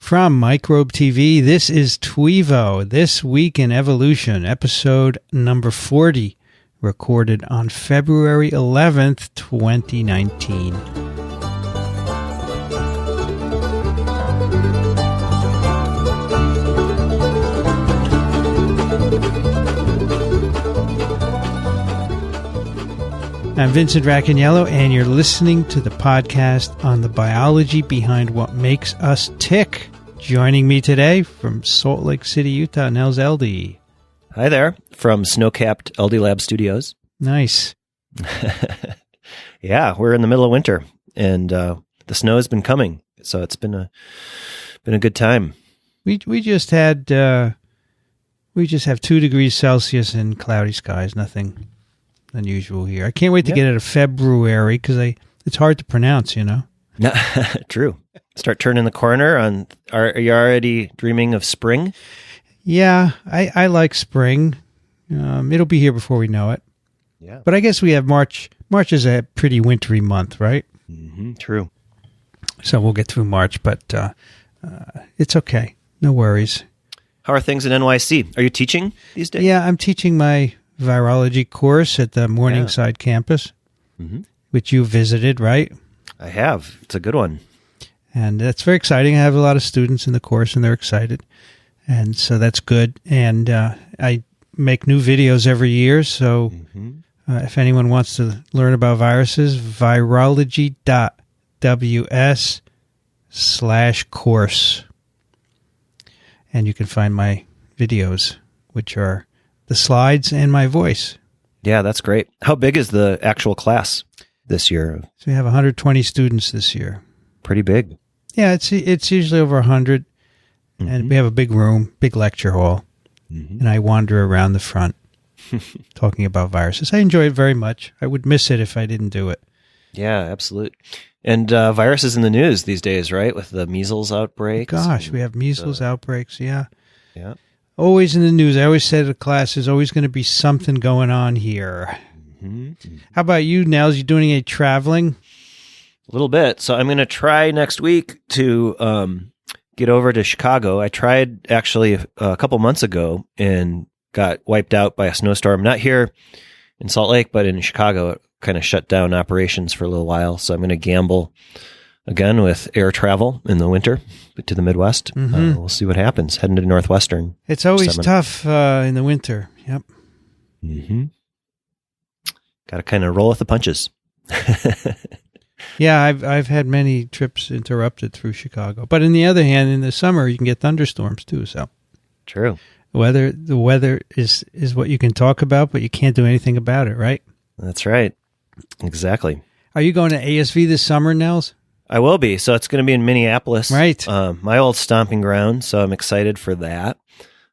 From Microbe TV, this is TWiEVO, This Week in Evolution, episode number 40, recorded on February 11th, 2019. I'm Vincent Racaniello, and you're listening to the podcast on the biology behind what makes us tick. Joining me today from Salt Lake City, Utah, Nels LD. Hi there, from snow-capped LD Lab Studios. Nice. Yeah, we're in the middle of winter, and the snow has been coming, so it's been a good time. We just have 2 degrees Celsius and cloudy skies, nothing unusual here. I can't wait to get out of February because it's hard to pronounce, you know. No, true. Start turning the corner. Are you already dreaming of spring? Yeah, I like spring. It'll be here before we know it. Yeah, but I guess we have March. March is a pretty wintry month, right? Mm-hmm, true. So we'll get through March, but it's okay. No worries. How are things in NYC? Are you teaching these days? Yeah, I'm teaching my virology course at the Morningside campus, which you visited, right? I have. It's a good one. And that's very exciting. I have a lot of students in the course, and they're excited. And so that's good. And I make new videos every year, so if anyone wants to learn about viruses, virology.ws/course. And you can find my videos, which are the slides and my voice. Yeah, that's great. How big is the actual class this year? So we have 120 students this year. Pretty big. Yeah, it's usually over 100, and we have a big room, big lecture hall, and I wander around the front talking about viruses. I enjoy it very much. I would miss it if I didn't do it. Yeah, absolutely. And viruses in the news these days, right? With the measles outbreaks. Gosh, we have measles outbreaks, yeah. Yeah. Always in the news. I always say to the class, there's always going to be something going on here. How about you, Nels? You doing any traveling? A little bit. So I'm going to try next week to get over to Chicago. I tried actually a couple months ago and got wiped out by a snowstorm. Not here in Salt Lake, but in Chicago. It kind of shut down operations for a little while. So I'm going to gamble again with air travel in the winter to the Midwest. We'll see what happens. Heading to Northwestern. It's always tough in the winter. Yep. Got to kind of roll with the punches. Yeah, I've had many trips interrupted through Chicago. But on the other hand, in the summer, you can get thunderstorms too. So true. The weather is what you can talk about, but you can't do anything about it, right? That's right. Exactly. Are you going to ASV this summer, Nels? I will be. So it's going to be in Minneapolis. Right. My old stomping ground. So I'm excited for that.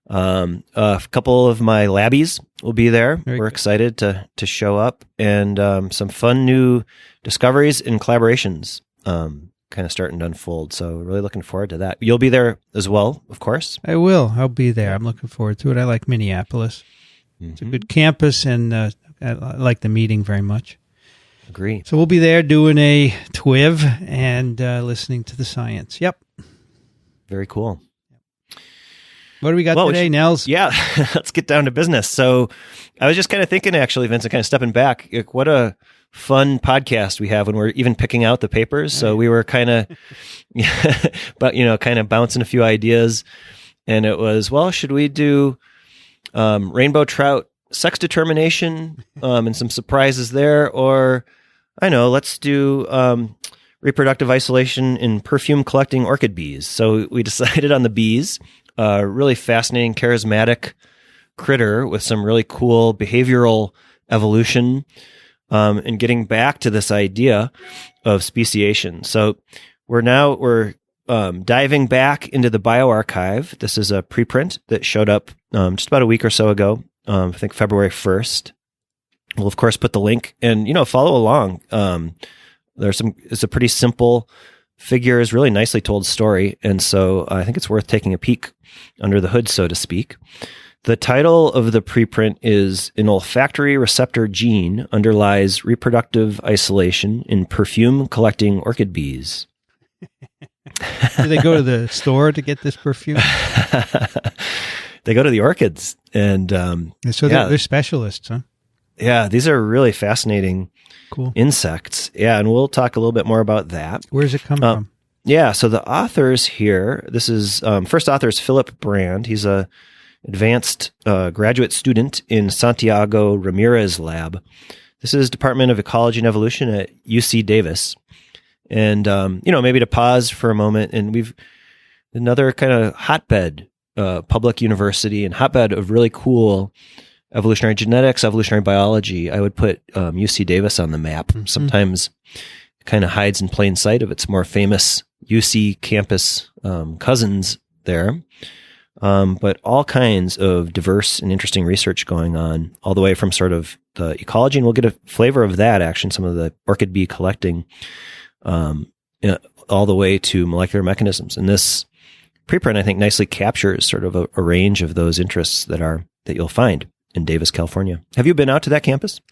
A couple of my labbies will be there. We're excited to show up, and some fun new discoveries and collaborations kind of starting to unfold. So really looking forward to that. You'll be there as well, of course. I will. I'll be there. I'm looking forward to it. I like Minneapolis. It's a good campus, and I like the meeting very much. Agree. So we'll be there doing a TWiEV and listening to the science. Yep. Very cool. What do we got today, Nels? Yeah, let's get down to business. So I was just kind of thinking, actually, Vincent, kind of stepping back, like, what a fun podcast we have when we're even picking out the papers. So we were kind of, kind of bouncing a few ideas. And it was, well, should we do rainbow trout sex determination and some surprises there? Or, I know, let's do reproductive isolation in perfume collecting orchid bees. So we decided on the bees. Really fascinating, charismatic critter with some really cool behavioral evolution, and getting back to this idea of speciation. So we're diving back into the biorXiv. This is a preprint that showed up just about a week or so ago. I think February 1st. We'll of course put the link and follow along. It's a pretty simple figures, really nicely told story. And so I think it's worth taking a peek under the hood, so to speak. The title of the preprint is An Olfactory Receptor Gene Underlies Reproductive Isolation in Perfume Collecting Orchid Bees. Do they go to the store to get this perfume? They go to the orchids, and So they're specialists, huh? Yeah, these are really fascinating Cool. insects. Yeah, and we'll talk a little bit more about that. Where's it come from? Yeah, so the authors here, this is, first author is Philip Brand. He's a advanced graduate student in Santiago Ramirez Lab. This is Department of Ecology and Evolution at UC Davis. And, maybe to pause for a moment, and we've another kind of hotbed, public university and hotbed of really cool evolutionary genetics, evolutionary biology. I would put UC Davis on the map. Mm-hmm. Sometimes it kind of hides in plain sight of its more famous UC campus cousins there. But all kinds of diverse and interesting research going on, all the way from sort of the ecology, and we'll get a flavor of that, actually, some of the orchid bee collecting, all the way to molecular mechanisms. And this preprint, I think, nicely captures sort of a range of those interests that you'll find in Davis, California. Have you been out to that campus?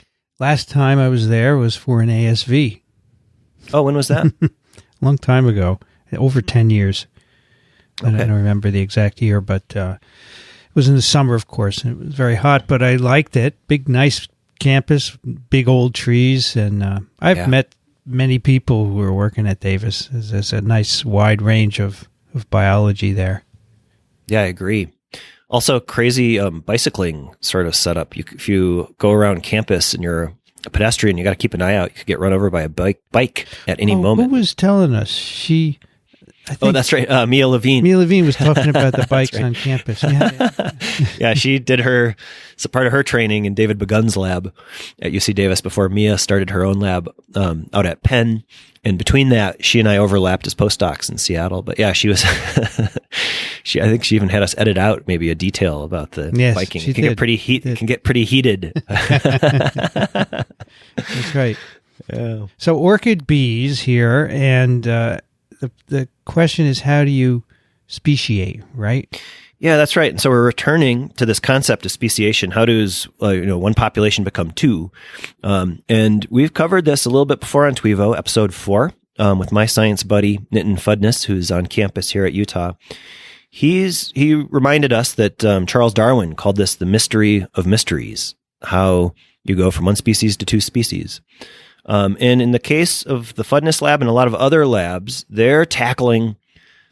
Last time I was there was for an ASV. Oh, when was that? Long time ago, over 10 years. Okay. I don't remember the exact year, but it was in the summer, of course, and it was very hot, but I liked it. Big, nice campus, big old trees, and I've met many people who are working at Davis. There's a nice wide range of biology there. Yeah, I agree. Also, crazy bicycling sort of setup. If you go around campus and you're a pedestrian, you got to keep an eye out. You could get run over by a bike at any moment. Who was telling us? That's right. Mia Levine. Mia Levine was talking about the bikes right. on campus. Yeah. Yeah, she did part of her training in David Begun's lab at UC Davis before Mia started her own lab out at Penn. And between that, she and I overlapped as postdocs in Seattle. But yeah, she was, I think she even had us edit out maybe a detail about the biking. It can get pretty heated. That's right. Yeah. So orchid bees here, and the question is, how do you speciate, right? Yeah, that's right. And so we're returning to this concept of speciation. How does one population become two? And we've covered this a little bit before on TWiEVO, episode 4, with my science buddy Nitin Fudness, who's on campus here at Utah. He reminded us that Charles Darwin called this the mystery of mysteries, how you go from one species to two species. And in the case of the Fudness lab and a lot of other labs, they're tackling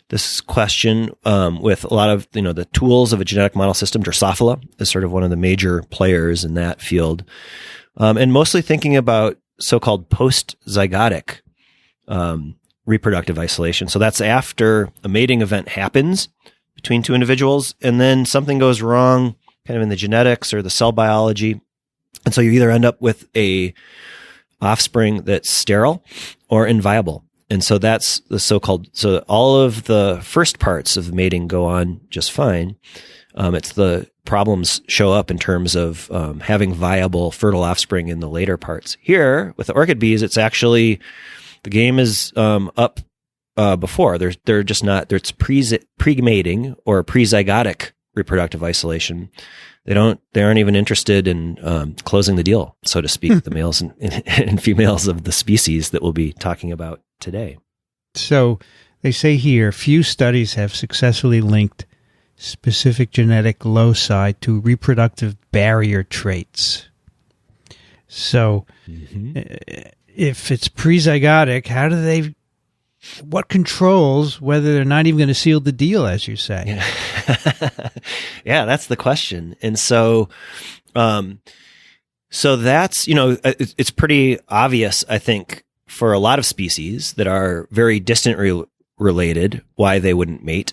this question with a lot of the tools of a genetic model system. Drosophila is sort of one of the major players in that field, and mostly thinking about so-called post-zygotic reproductive isolation. So that's after a mating event happens between two individuals, and then something goes wrong kind of in the genetics or the cell biology, and so you either end up with a offspring that's sterile or inviable. And so that's the so-called, so all of the first parts of mating go on just fine. It's the problems show up in terms of having viable fertile offspring in the later parts. Here, with the orchid bees, it's actually, the game is up before. They're just not, it's pre-mating or pre-zygotic reproductive isolation. They aren't even interested in closing the deal, so to speak, the males and females of the species that we'll be talking about today. So they say here, few studies have successfully linked specific genetic loci to reproductive barrier traits. So if it's pre-zygotic, what controls whether they're not even going to seal the deal, as you say? Yeah, that's the question. And so, that's, it's pretty obvious, I think, for a lot of species that are very distantly related, why they wouldn't mate.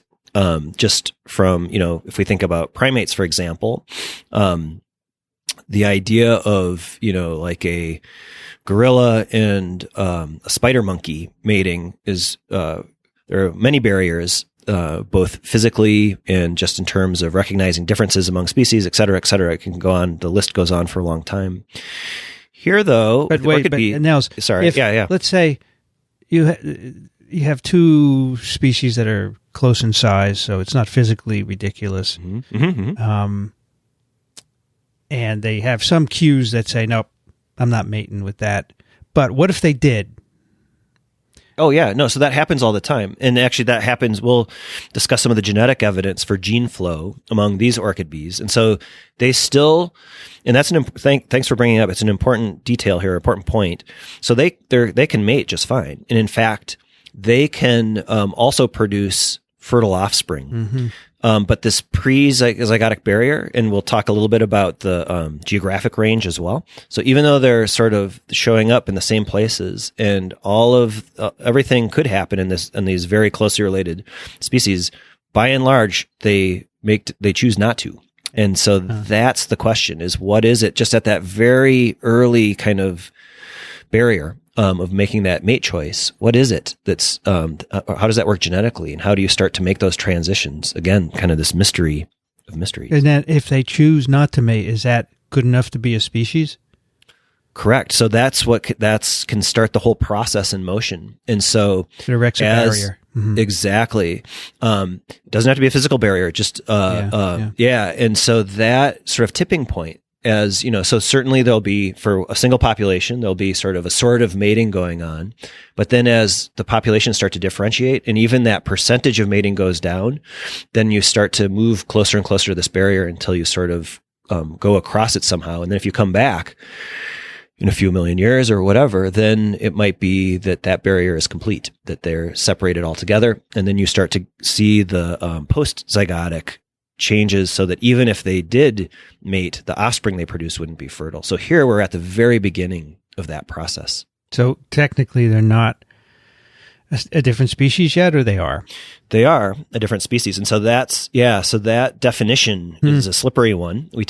Just from, if we think about primates, for example, the idea of, like a gorilla and a spider monkey mating is, there are many barriers, both physically and just in terms of recognizing differences among species, et cetera, et cetera. It can go on. The list goes on for a long time. Here, though, Nels, sorry, let's say you have two species that are close in size, so it's not physically ridiculous. And they have some cues that say, nope, I'm not mating with that. But what if they did? Oh, yeah. No, so that happens all the time. And actually that happens, we'll discuss some of the genetic evidence for gene flow among these orchid bees. And so they still, and that's thanks for bringing it up. It's an important detail here, important point. So they can mate just fine. And in fact, they can also produce fertile offspring. But this pre-zygotic barrier, and we'll talk a little bit about the geographic range as well. So even though they're sort of showing up in the same places, and all of everything could happen in these very closely related species, by and large, they choose not to. And so that's the question: is what is it just at that very early kind of barrier of making that mate choice? What is it that's, how does that work genetically? And how do you start to make those transitions? Again, kind of this mystery of mysteries. And that if they choose not to mate, is that good enough to be a species? Correct. So that's can start the whole process in motion. And so it erects a barrier. Exactly. It doesn't have to be a physical barrier. Just, yeah. And so that sort of tipping point, as you know, so certainly there'll be, for a single population, there'll be sort of a sort of mating going on. But then as the populations start to differentiate, and even that percentage of mating goes down, then you start to move closer and closer to this barrier until you sort of go across it somehow. And then if you come back in a few million years or whatever, then it might be that barrier is complete, that they're separated altogether. And then you start to see the post-zygotic changes, so that even if they did mate, the offspring they produce wouldn't be fertile. So here we're at the very beginning of that process. So technically they're not a different species yet, or they are? They are a different species. And so so that definition is a slippery one. We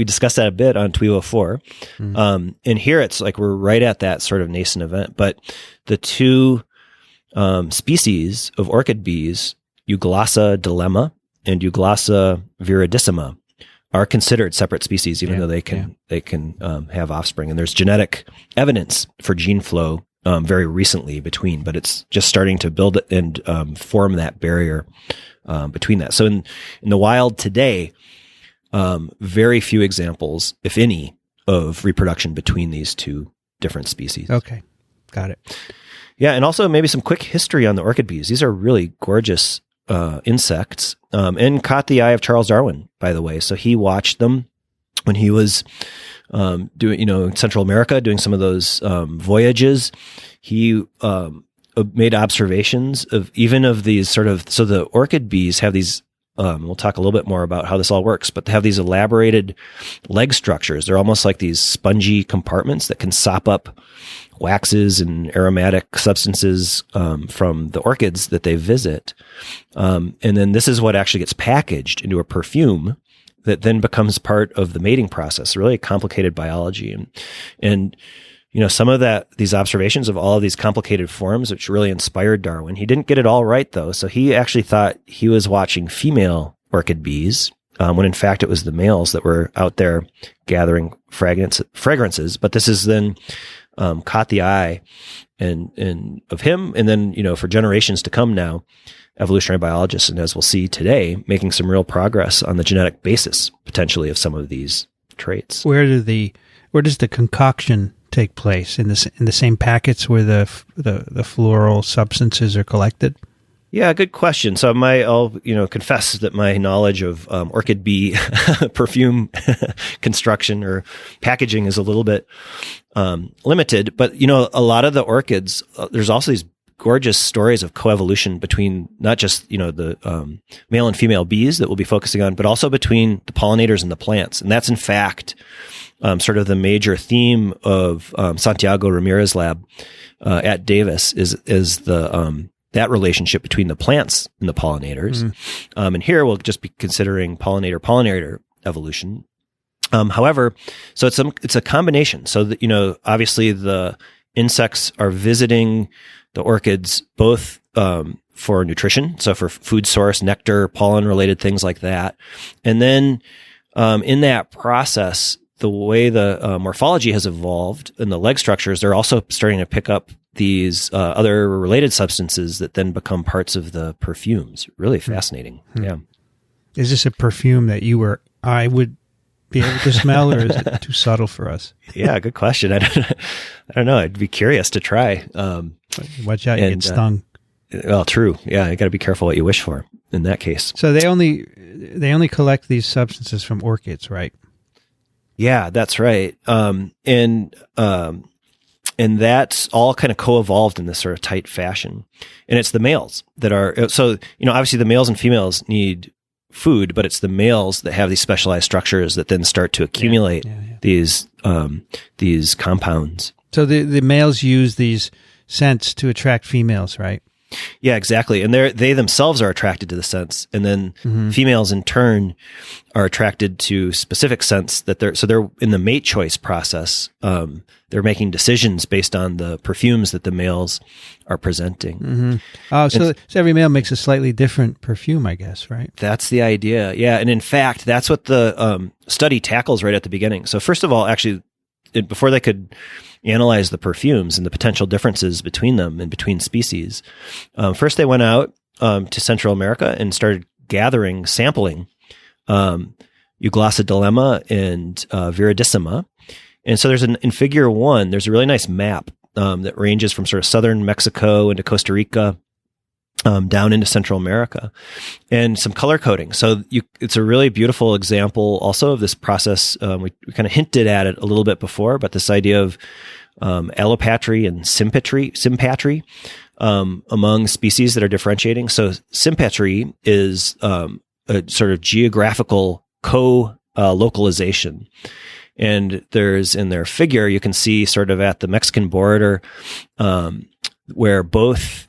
discussed that a bit on TWiEVO 4. And here it's like we're right at that sort of nascent event. But the two species of orchid bees, Euglossa dilemma and Euglossa viridissima, are considered separate species, even though they can have offspring. And there's genetic evidence for gene flow very recently between, but it's just starting to build and form that barrier between that. So in the wild today, very few examples, if any, of reproduction between these two different species. Okay, got it. Yeah, and also maybe some quick history on the orchid bees. These are really gorgeous insects, and caught the eye of Charles Darwin, by the way. So he watched them when he was doing, in Central America, doing some of those voyages. He made observations of these so the orchid bees have these, we'll talk a little bit more about how this all works, but they have these elaborated leg structures. They're almost like these spongy compartments that can sop up waxes and aromatic substances from the orchids that they visit. And then this is what actually gets packaged into a perfume that then becomes part of the mating process. Really complicated biology. And some of these observations of all of these complicated forms, which really inspired Darwin. He didn't get it all right, though. So he actually thought he was watching female orchid bees, when in fact it was the males that were out there gathering fragrances. But this is then caught the eye and of him. And then, for generations to come now, evolutionary biologists, and as we'll see today, making some real progress on the genetic basis, potentially, of some of these traits. Where does the concoction take place? In the same packets where the floral substances are collected? Yeah, good question. So I'll confess that my knowledge of orchid bee perfume construction or packaging is a little bit limited. But a lot of the orchids, there's also these gorgeous stories of coevolution between not just the male and female bees that we'll be focusing on, but also between the pollinators and the plants. And that's in fact sort of the major theme of Santiago Ramirez lab at Davis is the that relationship between the plants and the pollinators. And here we'll just be considering pollinator evolution. However, so it's a combination. So that, obviously the insects are visiting the orchids both for nutrition, so for food source, nectar, pollen related things like that. And then in that process, the way the morphology has evolved in the leg structures, they're also starting to pick up these other related substances that then become parts of the perfumes. Really fascinating. Yeah. Is this a perfume that I would be able to smell, or is it too subtle for us? Yeah, good question. I don't know. I'd be curious to try. Watch out, you get stung. Well, true. Yeah, you got to be careful what you wish for in that case. So they only collect these substances from orchids, right? Yeah, that's right. And that's all kind of co-evolved in this sort of tight fashion. And it's the males that are, so, obviously the males and females need food, but it's the males that have these specialized structures that then start to accumulate these compounds. So the males use these scents to attract females, right? Yeah, exactly. And they themselves are attracted to the scents. And then females in turn are attracted to specific scents that they're in the mate choice process. They're making decisions based on the perfumes that the males are presenting. Mm-hmm. Oh, so every male makes a slightly different perfume, I guess, right? That's the idea. Yeah. And in fact, that's what the study tackles right at the beginning. So first of all, actually, before they could analyze the perfumes and the potential differences between them and between species, first they went out to Central America and started sampling Euglossa and Viridissima. And so in figure 1, there's a really nice map that ranges from sort of southern Mexico into Costa Rica, down into Central America, and some color coding. So it's a really beautiful example also of this process. We kind of hinted at it a little bit before, but this idea of allopatry and sympatry among species that are differentiating. So sympatry is a sort of geographical co-localization. And there's in their figure, you can see sort of at the Mexican border, where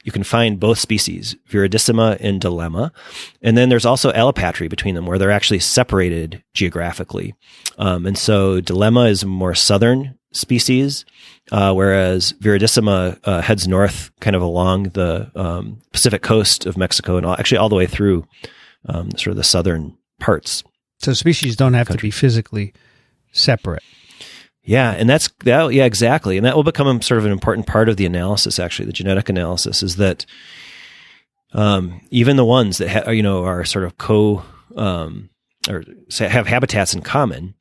you can find both species, Viridissima and Dilemma. And then there's also allopatry between them, where they're actually separated geographically. And so Dilemma is a more southern species, whereas Viridissima heads north kind of along the Pacific coast of Mexico and actually all the way through sort of the southern parts. So species don't have to be physically separate. Yeah, and yeah, exactly. And that will become a sort of an important part of the analysis, actually, the genetic analysis, is that even the ones that are sort of or have habitats in common,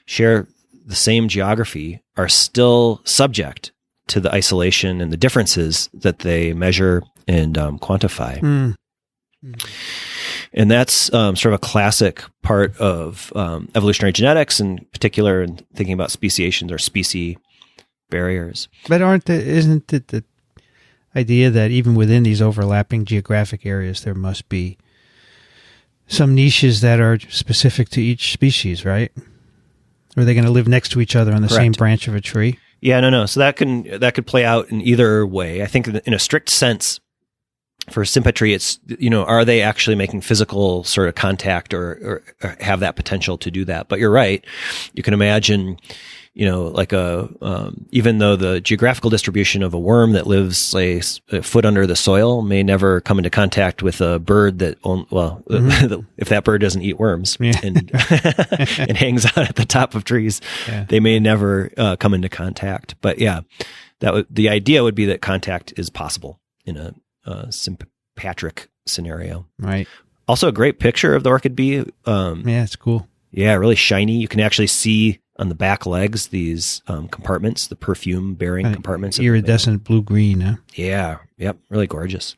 share the same geography, are still subject to the isolation and the differences that they measure and quantify. Mm. And that's sort of a classic part of evolutionary genetics, in particular, in thinking about speciations or species barriers. But isn't it the idea that even within these overlapping geographic areas, there must be some niches that are specific to each species, right? Or are they going to live next to each other on the same branch of a tree? Yeah, no. So that could play out in either way. I think in a strict sense, for sympatry, it's, are they actually making physical sort of contact or have that potential to do that? But you're right. You can imagine, like even though the geographical distribution of a worm that lives, say, a foot under the soil may never come into contact with a bird that, if that bird doesn't eat worms and hangs out at the top of trees, they may never come into contact. But yeah, the idea would be that contact is possible in a sympatric scenario. Right. Also a great picture of the orchid bee. It's cool. Yeah, really shiny. You can actually see on the back legs these compartments, the perfume bearing compartments. Iridescent blue-green, huh? Yeah. Yep. Really gorgeous.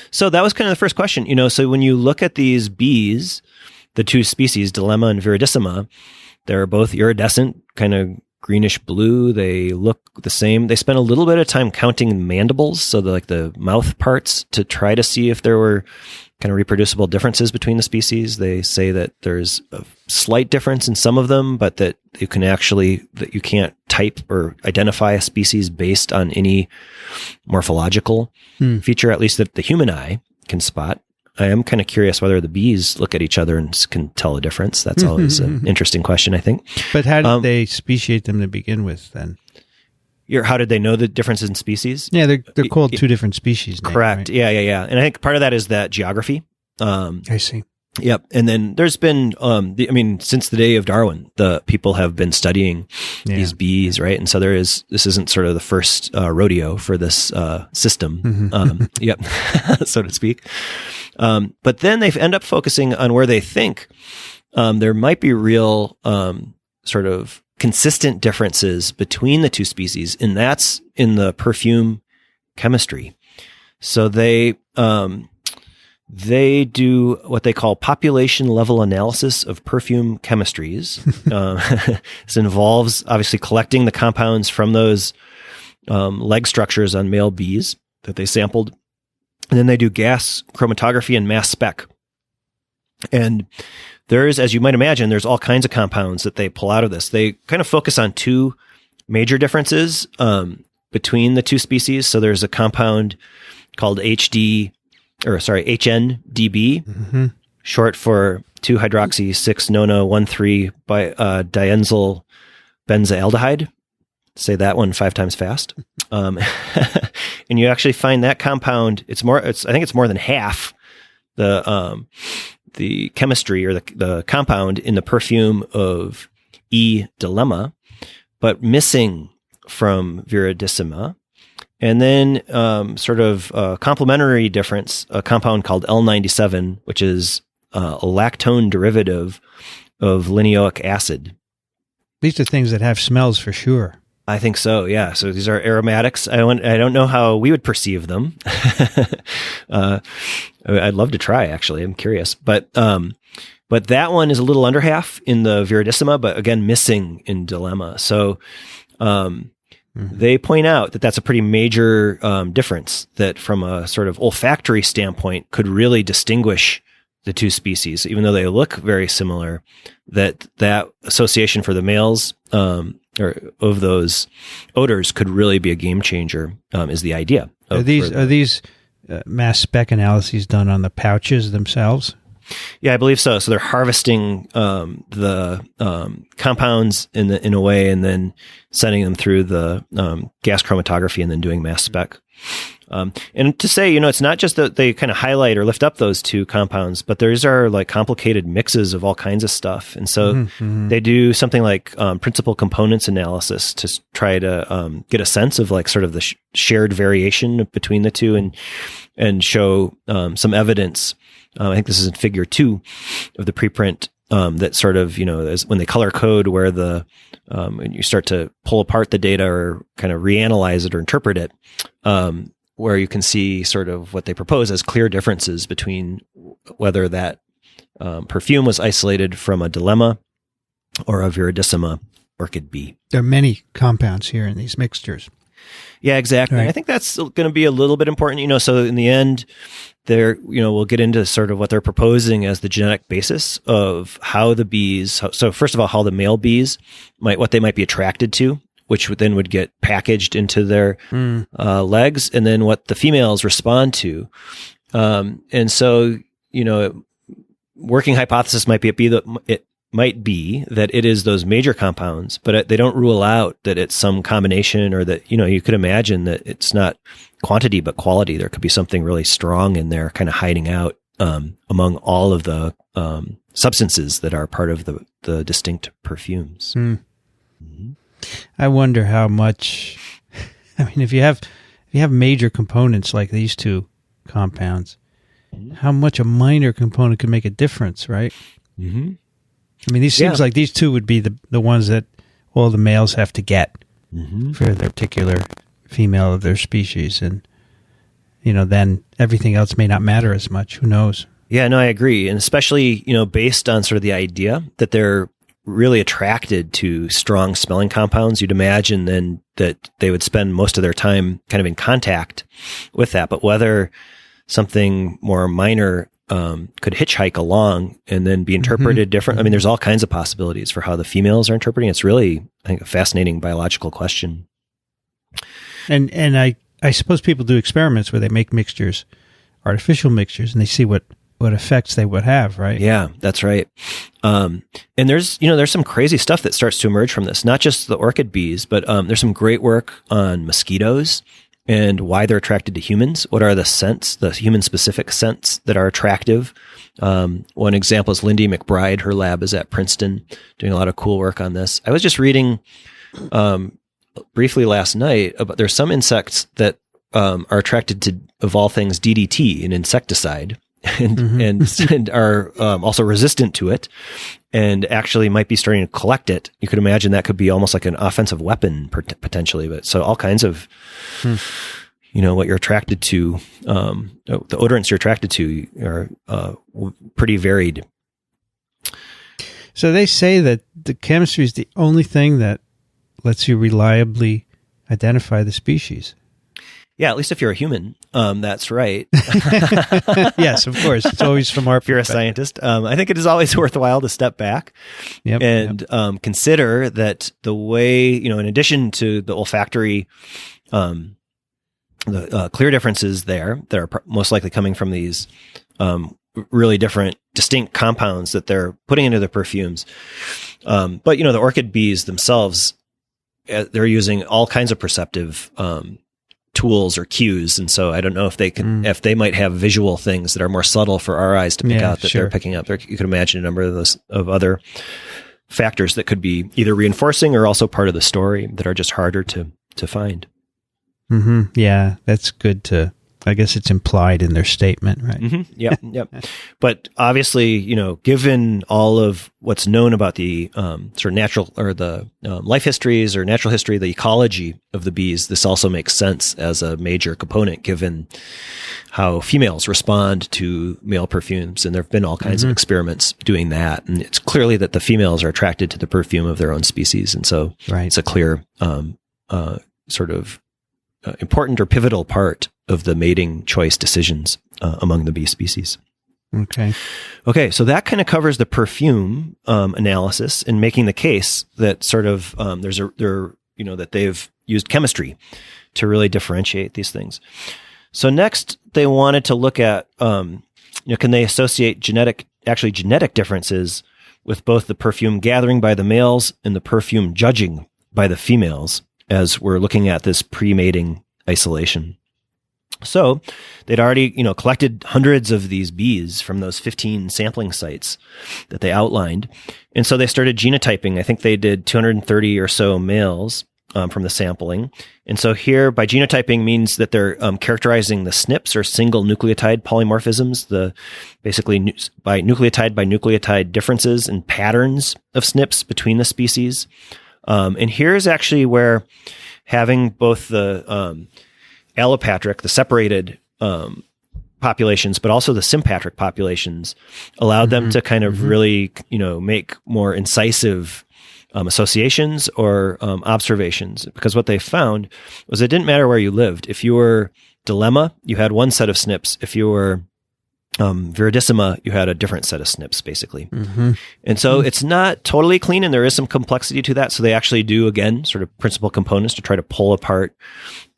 So that was kind of the first question. So when you look at these bees, the two species, Dilemma and Viridissima, they're both iridescent, kind of greenish blue. They look the same. They spent a little bit of time counting mandibles, so the mouth parts, to try to see if there were kind of reproducible differences between the species. They say that there's a slight difference in some of them, but that you can't type or identify a species based on any morphological feature, at least that the human eye can spot. I am kind of curious whether the bees look at each other and can tell a difference. That's always an interesting question, I think. But how did they speciate them to begin with, then? How did they know the differences in species? Yeah, they're called two different species. Correct. Right? Yeah. And I think part of that is that geography. I see. Yep. And then there's been, since the day of Darwin, the people have been studying these bees, right? And so this isn't sort of the first rodeo for this system, so to speak. But then they end up focusing on where they think there might be real sort of consistent differences between the two species, and that's in the perfume chemistry. So they do what they call population level analysis of perfume chemistries. This involves obviously collecting the compounds from those leg structures on male bees that they sampled. And then they do gas chromatography and mass spec. And there's, as you might imagine, there's all kinds of compounds that they pull out of this. They kind of focus on two major differences between the two species. So there's a compound called HNDB, short for 2-hydroxy-6-nono-1,3 dienzyl benzaldehyde. Say that one 5 times fast. And you actually find that compound, I think it's more than half the chemistry or the compound in the perfume of E. dilemma, but missing from viridissima. And then sort of a complementary difference, a compound called L97, which is a lactone derivative of linoleic acid. These are things that have smells for sure. I think so, yeah. So these are aromatics. I don't know how we would perceive them. I'd love to try, actually. I'm curious. But that one is a little under half in the viridissima, but again, missing in dilemma. So they point out that that's a pretty major difference that from a sort of olfactory standpoint could really distinguish the two species, even though they look very similar, that association for the males or of those odors could really be a game changer, is the idea. Are these mass spec analyses done on the pouches themselves? Yeah, I believe so. So they're harvesting the compounds in a way, and then sending them through the gas chromatography, and then doing mass spec. And to say, it's not just that they kind of highlight or lift up those two compounds, but these are like complicated mixes of all kinds of stuff. And so they do something like principal components analysis to try to get a sense of like sort of the shared variation between the two, and show some evidence. I think this is in figure 2 of the preprint, that sort of, as when they color code where when you start to pull apart the data or kind of reanalyze it or interpret it, where you can see sort of what they propose as clear differences between whether that perfume was isolated from a dilemma or a viridissima orchid bee. There are many compounds here in these mixtures. Yeah, exactly. Right. I think that's going to be a little bit important, so in the end, we'll get into sort of what they're proposing as the genetic basis of how the bees, so first of all, how the male bees what they might be attracted to, which then would get packaged into their legs, and then what the females respond to. And so, working hypothesis might be that it is those major compounds, but they don't rule out that it's some combination, or that, you could imagine that it's not quantity, but quality. There could be something really strong in there kind of hiding out among all of the substances that are part of the distinct perfumes. I wonder how much, if you have major components like these two compounds, how much a minor component could make a difference, right? Mm-hmm. These seems like these two would be the ones that all the males have to get for their particular female of their species. And, then everything else may not matter as much. Who knows? Yeah, no, I agree. And especially, based on sort of the idea that they're really attracted to strong smelling compounds, you'd imagine then that they would spend most of their time kind of in contact with that. But whether something more minor could hitchhike along and then be interpreted different. There's all kinds of possibilities for how the females are interpreting. It's really, I think, a fascinating biological question. And I suppose people do experiments where they make mixtures, artificial mixtures, and they see what effects they would have, right? Yeah, that's right. And there's some crazy stuff that starts to emerge from this, not just the orchid bees, but there's some great work on mosquitoes and why they're attracted to humans. What are the human-specific scents that are attractive? One example is Lindy McBride. Her lab is at Princeton, doing a lot of cool work on this. I was just reading briefly last night about there's some insects that are attracted to, of all things, DDT, an insecticide. and are also resistant to it, and actually might be starting to collect it. You could imagine that could be almost like an offensive weapon potentially. But so all kinds of, what you're attracted to, the odorants you're attracted to are pretty varied. So they say that the chemistry is the only thing that lets you reliably identify the species. Yeah, at least if you're a human, that's right. Yes, of course. It's always from our If you're a scientist, I think it is always worthwhile to step back and consider that the way, in addition to the olfactory, the clear differences there that are most likely coming from these really different, distinct compounds that they're putting into their perfumes. But, the orchid bees themselves, they're using all kinds of perceptive tools or cues, and so I don't know if they can, if they might have visual things that are more subtle for our eyes to pick out that they're picking up. You could imagine a number of those of other factors that could be either reinforcing or also part of the story that are just harder to find. Mm-hmm. Yeah, that's good to. I guess it's implied in their statement, right? Mm-hmm. Yep. But obviously, given all of what's known about the sort of natural or the life histories or natural history, the ecology of the bees, this also makes sense as a major component given how females respond to male perfumes. And there have been all kinds of experiments doing that. And it's clearly that the females are attracted to the perfume of their own species. And so it's a clear sort of important or pivotal part of the mating choice decisions among the bee species. Okay, so that kind of covers the perfume analysis and making the case that sort of that they've used chemistry to really differentiate these things. So next, they wanted to look at can they associate genetic differences with both the perfume gathering by the males and the perfume judging by the females, as we're looking at this pre-mating isolation. So they'd already, collected hundreds of these bees from those 15 sampling sites that they outlined. And so they started genotyping. I think they did 230 or so males from the sampling. And so here, by genotyping means that they're characterizing the SNPs, or single nucleotide polymorphisms, basically by nucleotide differences and patterns of SNPs between the species. And here's actually where having both the allopatric, the separated populations, but also the sympatric populations, allowed them to kind of really, make more incisive associations or observations. Because what they found was it didn't matter where you lived. If you were dilemma, you had one set of SNPs. If you were viridissima, you had a different set of SNPs, basically. And so it's not totally clean, and there is some complexity to that. So they actually do, again, sort of principal components to try to pull apart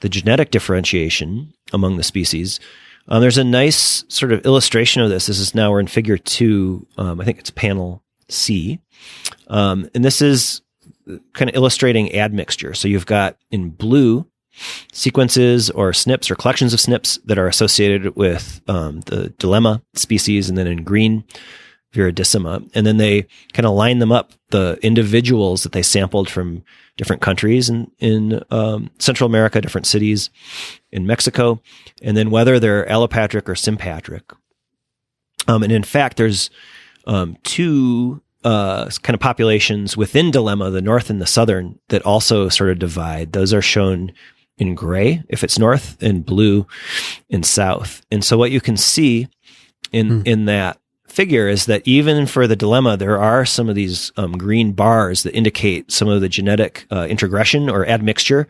the genetic differentiation among the species. There's a nice sort of illustration of this. We're in figure 2. I think it's panel C. And this is kind of illustrating admixture. So you've got in blue sequences or SNPs or collections of SNPs that are associated with the dilemma species, and then in green, viridissima. And then they kind of line them up, the individuals that they sampled from different countries in Central America, different cities in Mexico, and then whether they're allopatric or sympatric. And in fact, there's two kind of populations within dilemma, the north and the southern, that also sort of divide. Those are shown in gray if it's north, and blue in south. And so what you can see in that figure is that even for the dilemma, there are some of these green bars that indicate some of the genetic introgression or admixture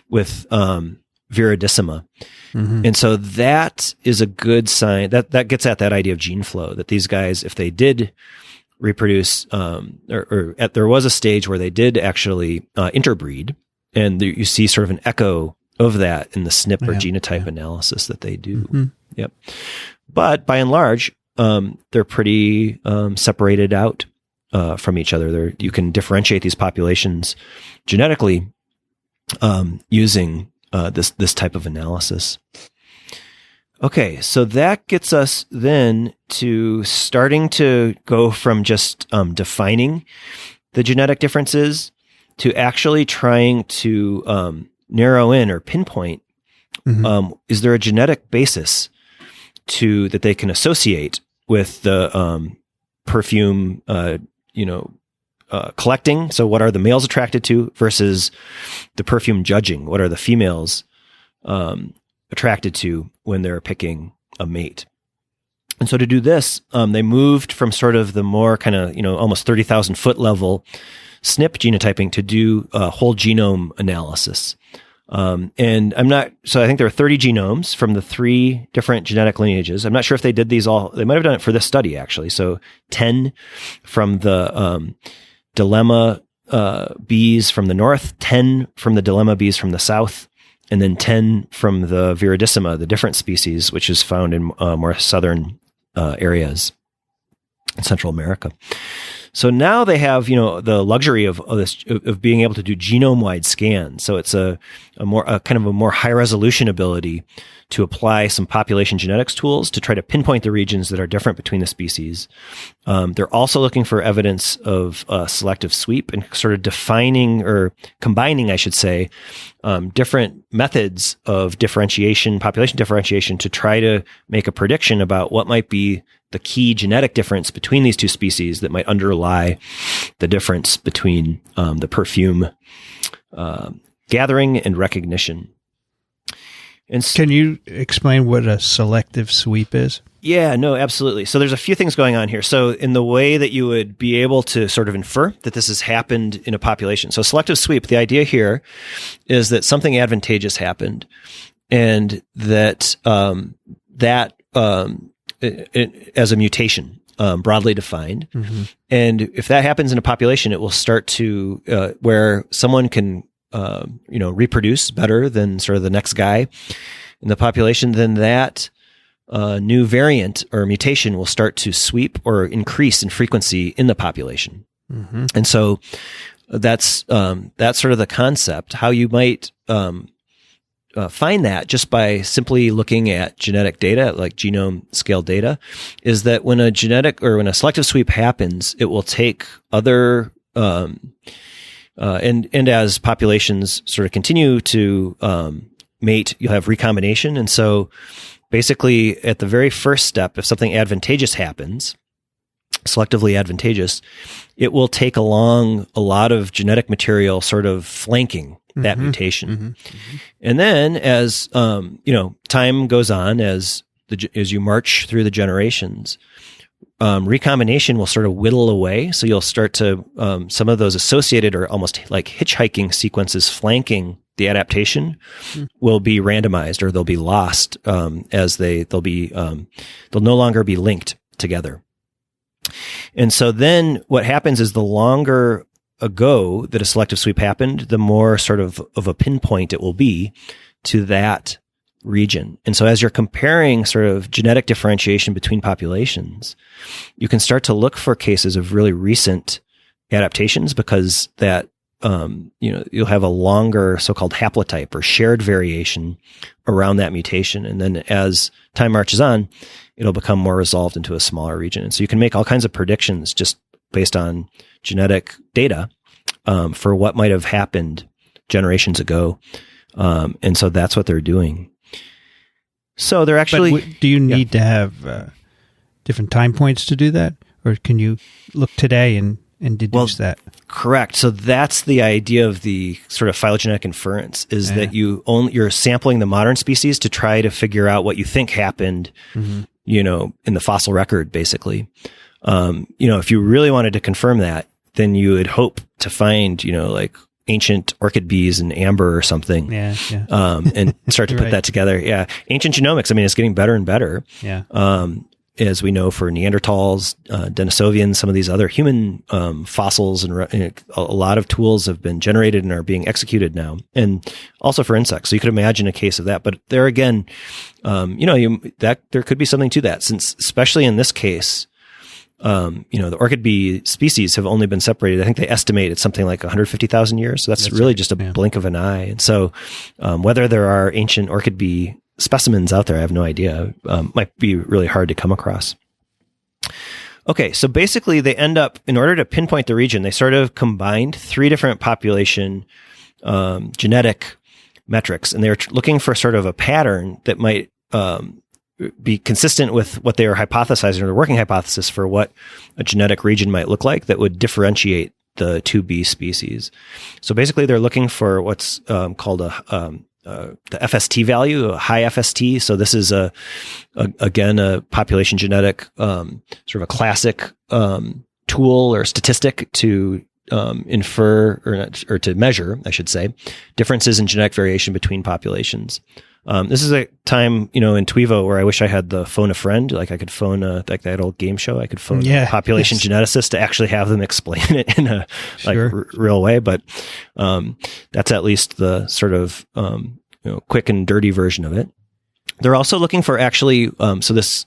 with viridissima. And so that is a good sign. That gets at that idea of gene flow, that these guys, if they did reproduce, there was a stage where they did actually interbreed, and you see sort of an echo of that in the SNP or genotype analysis that they do. Yep. But by and large, they're pretty separated out from each other. You can differentiate these populations genetically using this type of analysis. Okay, so that gets us then to starting to go from just defining the genetic differences to actually trying to narrow in or pinpoint, is there a genetic basis that they can associate with the perfume, collecting. So what are the males attracted to versus the perfume judging? What are the females attracted to when they're picking a mate? And so to do this, they moved from sort of the more kind of, almost 30,000 foot level SNP genotyping to do whole genome analysis. And so I think there are 30 genomes from the 3 different genetic lineages. I'm not sure if they did these all. They might have done it for this study, actually. So 10 from the dilemma bees from the north, 10 from the dilemma bees from the south, and then 10 from the viridissima, the different species, which is found in more southern areas in Central America. So now they have, the luxury of being able to do genome-wide scans. So it's a more high resolution ability to apply some population genetics tools to try to pinpoint the regions that are different between the species. They're also looking for evidence of selective sweep and sort of defining or combining, I should say, different methods of differentiation, population differentiation, to try to make a prediction about what might be the key genetic difference between these 2 species that might underlie the difference between the perfume gathering and recognition. And can you explain what a selective sweep is? Yeah, no, absolutely. So there's a few things going on here. So in the way that you would be able to sort of infer that this has happened in a population. So selective sweep, the idea here is that something advantageous happened, and that as a mutation, broadly defined. Mm-hmm. And if that happens in a population, it will start to where someone can reproduce better than sort of the next guy in the population, then that new variant or mutation will start to sweep or increase in frequency in the population. Mm-hmm. And so that's sort of the concept. How you might find that just by simply looking at genetic data, like genome scale data, is that when a selective sweep happens, it will take other and as populations sort of continue to mate, you'll have recombination. And so basically at the very first step, if something advantageous happens, selectively advantageous, it will take along a lot of genetic material sort of flanking that mutation. Mm-hmm. Mm-hmm. And then as time goes on, as you march through the generations, recombination will sort of whittle away. So you'll start to, some of those associated or almost like hitchhiking sequences flanking the adaptation will be randomized, or they'll be lost, as they'll no longer be linked together. And so then what happens is the longer ago that a selective sweep happened, the more sort of a pinpoint it will be to that region. And so as you're comparing sort of genetic differentiation between populations, you can start to look for cases of really recent adaptations, because that, you'll have a longer so-called haplotype or shared variation around that mutation. And then as time marches on, it'll become more resolved into a smaller region. And so you can make all kinds of predictions just based on genetic data for what might have happened generations ago. And so that's what they're doing. So they're actually... But do you need to have different time points to do that? Or can you look today and deduce that? Correct. So that's the idea of the sort of phylogenetic inference, is that you're sampling the modern species to try to figure out what you think happened, in the fossil record, basically. If you really wanted to confirm that, then you would hope to find, like ancient orchid bees in amber or something, and start to put that together. Yeah. Ancient genomics, it's getting better and better. Yeah. As we know, for Neanderthals, Denisovians, some of these other human fossils, and a lot of tools have been generated and are being executed now, and also for insects. So you could imagine a case of that. But there again, that there could be something to that, since especially in this case, the orchid bee species have only been separated. I think they estimate it's something like 150,000 years. So that's really just a blink of an eye. And so, whether there are ancient orchid bee specimens out there, I have no idea. Might be really hard to come across. Okay. So basically they end up, in order to pinpoint the region, they sort of combined 3 different population, genetic metrics, and they're looking for sort of a pattern that might, be consistent with what they were hypothesizing, or the working hypothesis for what a genetic region might look like that would differentiate the two bee species. So basically, they're looking for what's called the FST value, a high FST. So this is again a population genetic, sort of a classic tool or statistic to infer or to measure, I should say, differences in genetic variation between populations. This is a time, in TWiEVO where I wish I had the phone a friend. Like I could phone like that old game show. I could phone a population geneticist to actually have them explain it in a real way. But that's at least the sort of quick and dirty version of it. They're also looking for actually so this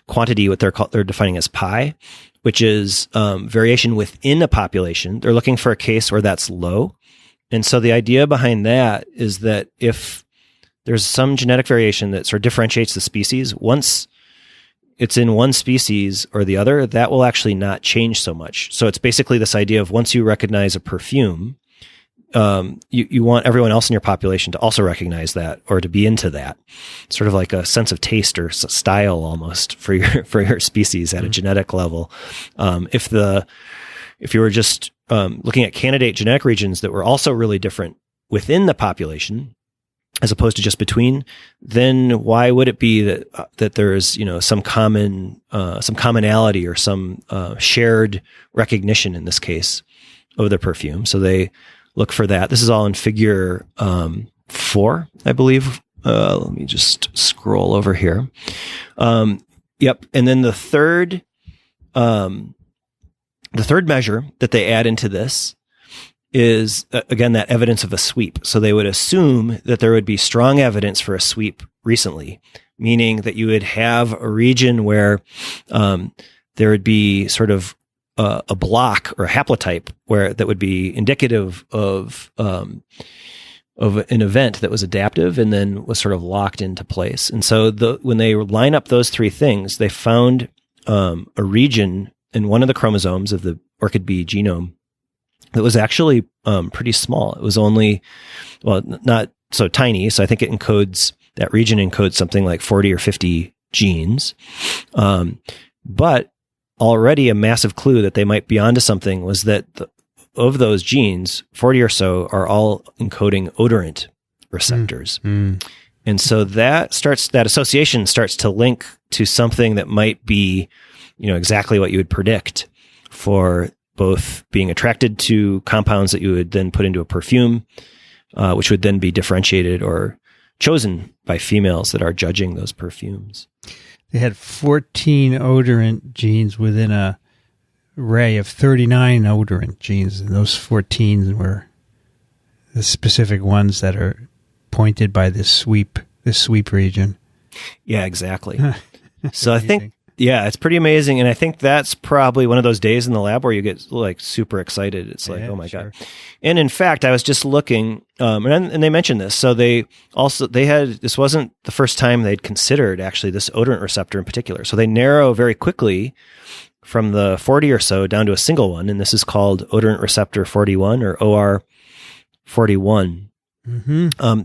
quantity, what they're defining as pi, which is variation within a population. They're looking for a case where that's low. And so the idea behind that is that if there's some genetic variation that sort of differentiates the species, once it's in one species or the other, that will actually not change so much. So it's basically this idea of once you recognize a perfume, you want everyone else in your population to also recognize that or to be into that. Sort of like a sense of taste or style almost for your species at a genetic level. If you were just looking at candidate genetic regions that were also really different within the population, as opposed to just between, then why would it be that there is some commonality or some shared recognition in this case of the perfume? So they look for that. This is all in figure 4, I believe. Let me just scroll over here. Yep, and then the third measure that they add into this is, again, that evidence of a sweep. So they would assume that there would be strong evidence for a sweep recently, meaning that you would have a region where there would be sort of a block or a haplotype that would be indicative of an event that was adaptive and then was sort of locked into place. And so when they line up those three things, they found a region in one of the chromosomes of the orchid bee genome that was actually pretty small. It was only, not so tiny. So I think that region encodes something like 40 or 50 genes. But already a massive clue that they might be onto something was that of those genes, 40 or so are all encoding odorant receptors. And so that association starts to link to something that might be exactly what you would predict for both being attracted to compounds that you would then put into a perfume, which would then be differentiated or chosen by females that are judging those perfumes. They had 14 odorant genes within a array of 39 odorant genes, and those 14 were the specific ones that are pointed by this sweep region. Yeah, exactly. So I think, it's pretty amazing. And I think that's probably one of those days in the lab where you get like super excited. It's like, oh my God. And in fact, I was just looking, and they mentioned this. So this wasn't the first time they'd considered actually this odorant receptor in particular. So they narrow very quickly from the 40 or so down to a single one. And this is called odorant receptor 41 or OR41.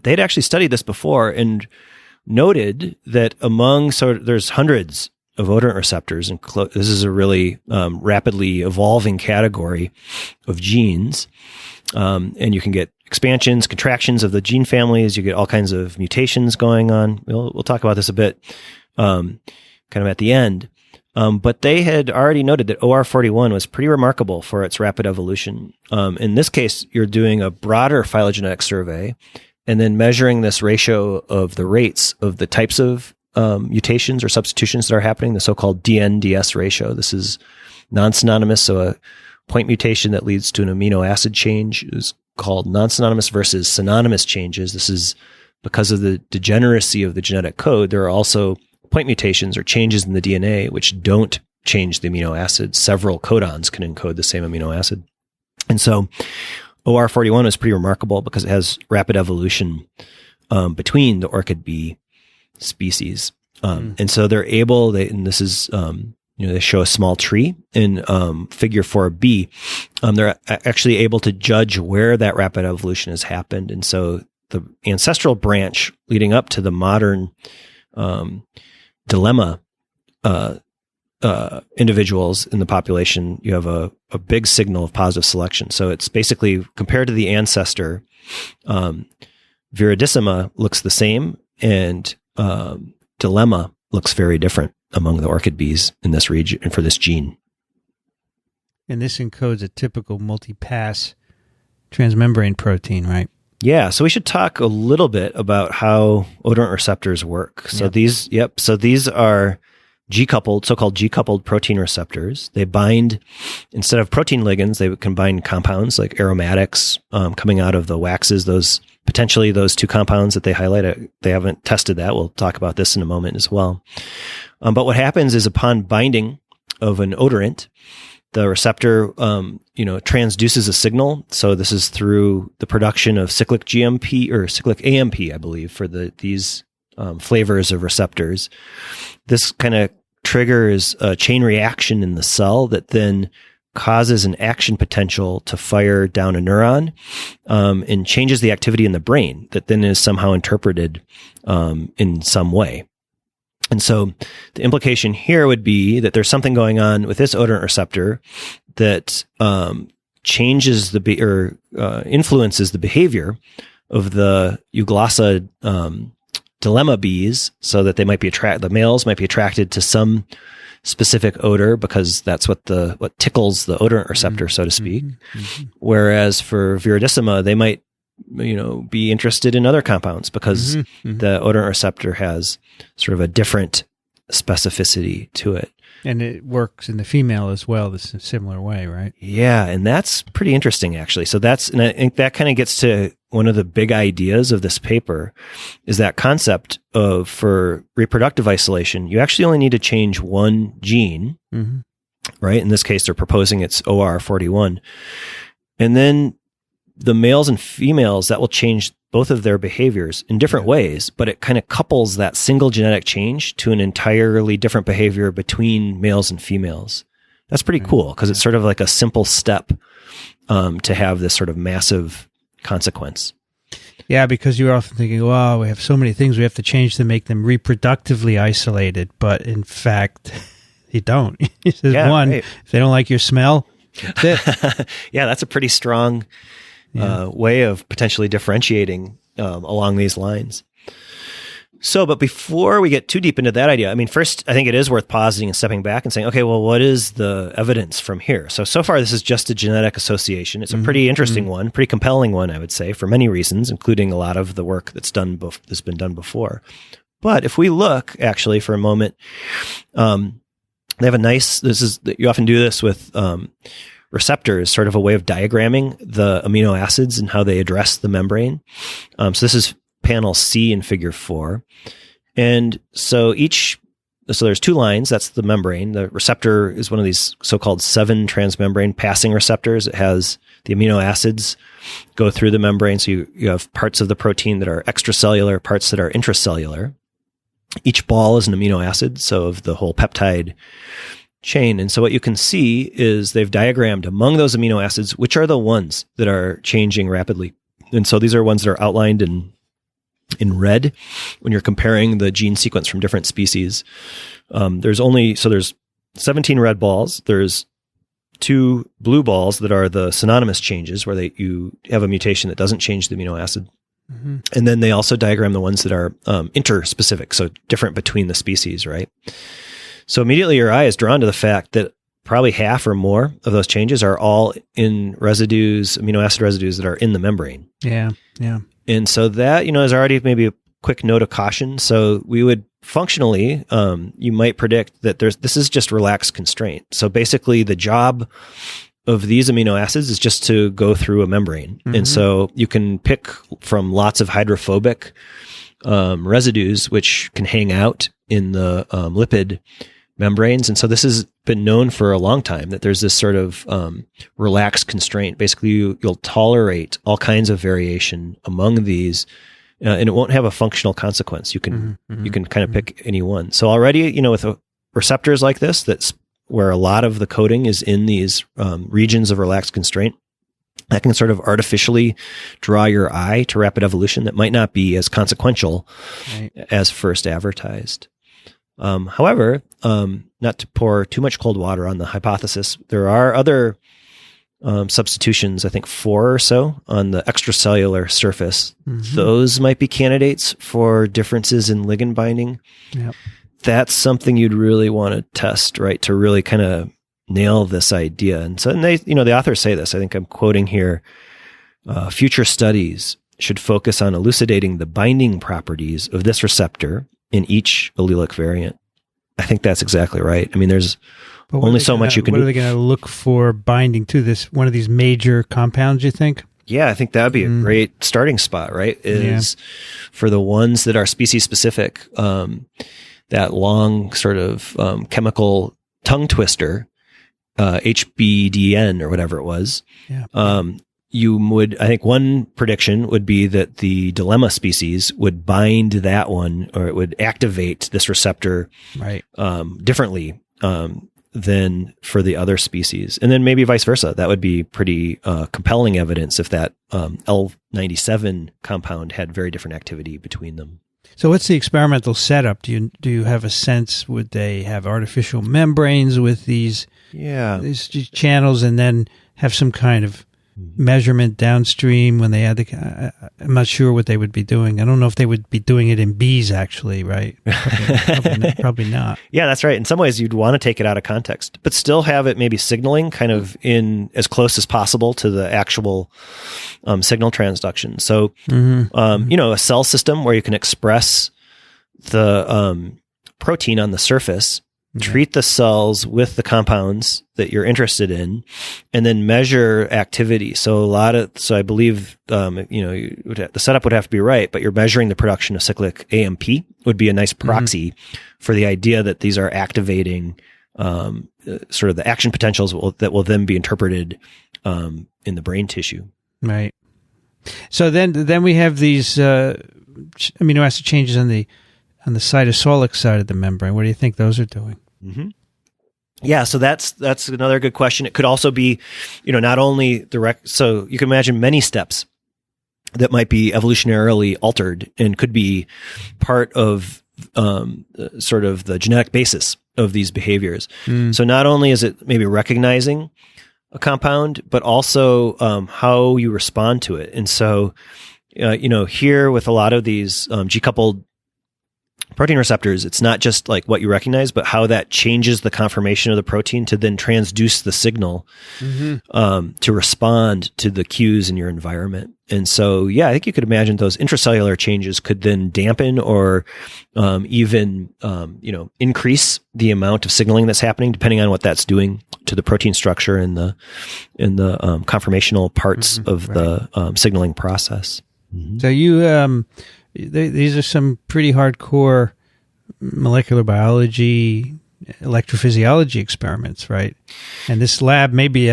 They'd actually studied this before and noted that there's hundreds of odorant receptors, and this is a really rapidly evolving category of genes. And you can get expansions, contractions of the gene families. You get all kinds of mutations going on. We'll talk about this a bit kind of at the end. But they had already noted that OR41 was pretty remarkable for its rapid evolution. In this case, you're doing a broader phylogenetic survey and then measuring this ratio of the rates of the types of mutations or substitutions that are happening, the so-called DN-DS ratio. This is non-synonymous, so a point mutation that leads to an amino acid change is called non-synonymous versus synonymous changes. This is because of the degeneracy of the genetic code. There are also point mutations or changes in the DNA which don't change the amino acid. Several codons can encode the same amino acid. And so OR41 is pretty remarkable because it has rapid evolution between the orchid bee species. And so they're able, and this is, they show a small tree in figure 4b. They're actually able to judge where that rapid evolution has happened. And so the ancestral branch leading up to the modern dilemma individuals in the population, you have a big signal of positive selection. So it's basically compared to the ancestor, viridissima looks the same, and dilemma looks very different among the orchid bees in this region and for this gene. And this encodes a typical multi-pass transmembrane protein, right? Yeah, so we should talk a little bit about how odorant receptors work. So these are G-coupled, so-called G-coupled protein receptors. They bind, instead of protein ligands, they can bind compounds like aromatics coming out of the waxes, those two compounds that they highlight. They haven't tested that. We'll talk about this in a moment as well. But what happens is upon binding of an odorant, the receptor, transduces a signal. So this is through the production of cyclic GMP or cyclic AMP, I believe, for these flavors of receptors. This kind of triggers a chain reaction in the cell that then causes an action potential to fire down a neuron and changes the activity in the brain that then is somehow interpreted in some way. And so the implication here would be that there's something going on with this odorant receptor that changes influences the behavior of the Euglossa dilemma bees, so that they might be the males might be attracted to some specific odor because that's what tickles the odorant receptor, so to speak. Mm-hmm. Whereas for viridissima, they might be interested in other compounds because the odorant receptor has sort of a different specificity to it. And it works in the female as well, this similar way, right? Yeah, and that's pretty interesting, actually. So and I think that kind of gets to one of the big ideas of this paper, is that concept of, for reproductive isolation, you actually only need to change one gene, right? In this case, they're proposing it's OR41. And then the males and females, that will change both of their behaviors in different ways, but it kind of couples that single genetic change to an entirely different behavior between males and females. That's pretty cool, because it's sort of like a simple step to have this sort of massive consequence. Yeah, because you're often thinking, well, we have so many things we have to change to make them reproductively isolated, but in fact, you don't. It says right. If they don't like your smell, that's it. Yeah, that's a pretty strong way of potentially differentiating along these lines. So, but before we get too deep into that idea, I mean, first, I think it is worth pausing and stepping back and saying, okay, well, what is the evidence from here? So far, this is just a genetic association. It's a pretty interesting one, pretty compelling one, I would say, for many reasons, including a lot of the work that's been done before. But if we look, actually, for a moment, they have you often do this with receptors, sort of a way of diagramming the amino acids and how they address the membrane. So this is panel C in figure 4. And so there's two lines. That's the membrane. The receptor is one of these so-called 7 transmembrane passing receptors. It has the amino acids go through the membrane. So you have parts of the protein that are extracellular, parts that are intracellular. Each ball is an amino acid, so of the whole peptide chain. And so what you can see is they've diagrammed among those amino acids, which are the ones that are changing rapidly. And so these are ones that are outlined in red when you're comparing the gene sequence from different species. There's 17 red balls. There's 2 blue balls that are the synonymous changes, where you have a mutation that doesn't change the amino acid. And then they also diagram the ones that are interspecific, so different between the species, right? So immediately your eye is drawn to the fact that probably half or more of those changes are all in amino acid residues that are in the membrane. Yeah. And so that, is already maybe a quick note of caution. So we would functionally, you might predict that this is just relaxed constraint. So basically the job of these amino acids is just to go through a membrane. And so you can pick from lots of hydrophobic residues, which can hang out in the lipid membranes. And so this has been known for a long time, that there's this sort of relaxed constraint. Basically, you'll tolerate all kinds of variation among these, and it won't have a functional consequence. You can kind of pick any one. So already, with receptors like this, that's where a lot of the coding is in these regions of relaxed constraint, that can sort of artificially draw your eye to rapid evolution that might not be as consequential as first advertised. However, not to pour too much cold water on the hypothesis, there are other substitutions, I think 4 or so on the extracellular surface. Mm-hmm. Those might be candidates for differences in ligand binding. Yep. That's something you'd really want to test, right? To really kind of nail this idea. And so, the authors say this, I think I'm quoting here, future studies should focus on elucidating the binding properties of this receptor in each allelic variant. I think that's exactly right. I mean, there's only so much you can do. What are they going to look for binding to this, one of these major compounds, you think? Yeah, I think that would be a great starting spot, right? For the ones that are species specific, that long sort of chemical tongue twister, HBDN or whatever it was. Yeah. I think one prediction would be that the dilemma species would bind that one, or it would activate this receptor differently than for the other species. And then maybe vice versa. That would be pretty compelling evidence if that L97 compound had very different activity between them. So what's the experimental setup? Do you have a sense? Would they have artificial membranes with these channels, and then have some kind of measurement downstream when they add I'm not sure what they would be doing. I don't know if they would be doing it in bees, actually, right? Probably not. Yeah, that's right. In some ways, you'd want to take it out of context, but still have it maybe signaling kind of in as close as possible to the actual signal transduction. So, a cell system where you can express the protein on the surface, treat the cells with the compounds that you're interested in, and then measure activity. So I believe, the setup would have to be right, but you're measuring the production of cyclic AMP would be a nice proxy for the idea that these are activating sort of the action potentials that will then be interpreted in the brain tissue. Right. So then we have these amino acid changes on the cytosolic side of the membrane. What do you think those are doing? Mm-hmm. Yeah, so that's another good question. It could also be, not only direct. So you can imagine many steps that might be evolutionarily altered and could be part of sort of the genetic basis of these behaviors. So not only is it maybe recognizing a compound, but also how you respond to it. And so, here with a lot of these G-coupled protein receptors, it's not just like what you recognize, but how that changes the conformation of the protein to then transduce the signal to respond to the cues in your environment. And so, I think you could imagine those intracellular changes could then dampen or even increase the amount of signaling that's happening, depending on what that's doing to the protein structure and the conformational parts of the signaling process. Mm-hmm. So these are some pretty hardcore molecular biology, electrophysiology experiments, right? And this lab may be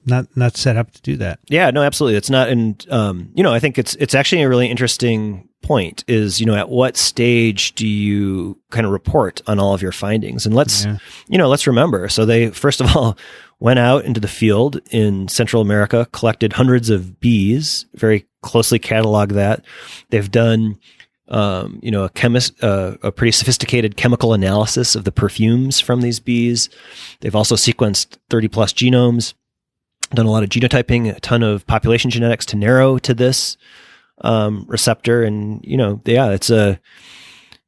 not set up to do that. Yeah, no, absolutely. It's not. And I think it's actually a really interesting point. Is at what stage do you kind of report on all of your findings? And let's remember. So they first of all went out into the field in Central America, collected hundreds of bees, very closely cataloged that. They've done, a pretty sophisticated chemical analysis of the perfumes from these bees. They've also sequenced 30 plus genomes, done a lot of genotyping, a ton of population genetics to narrow to this receptor. And, I think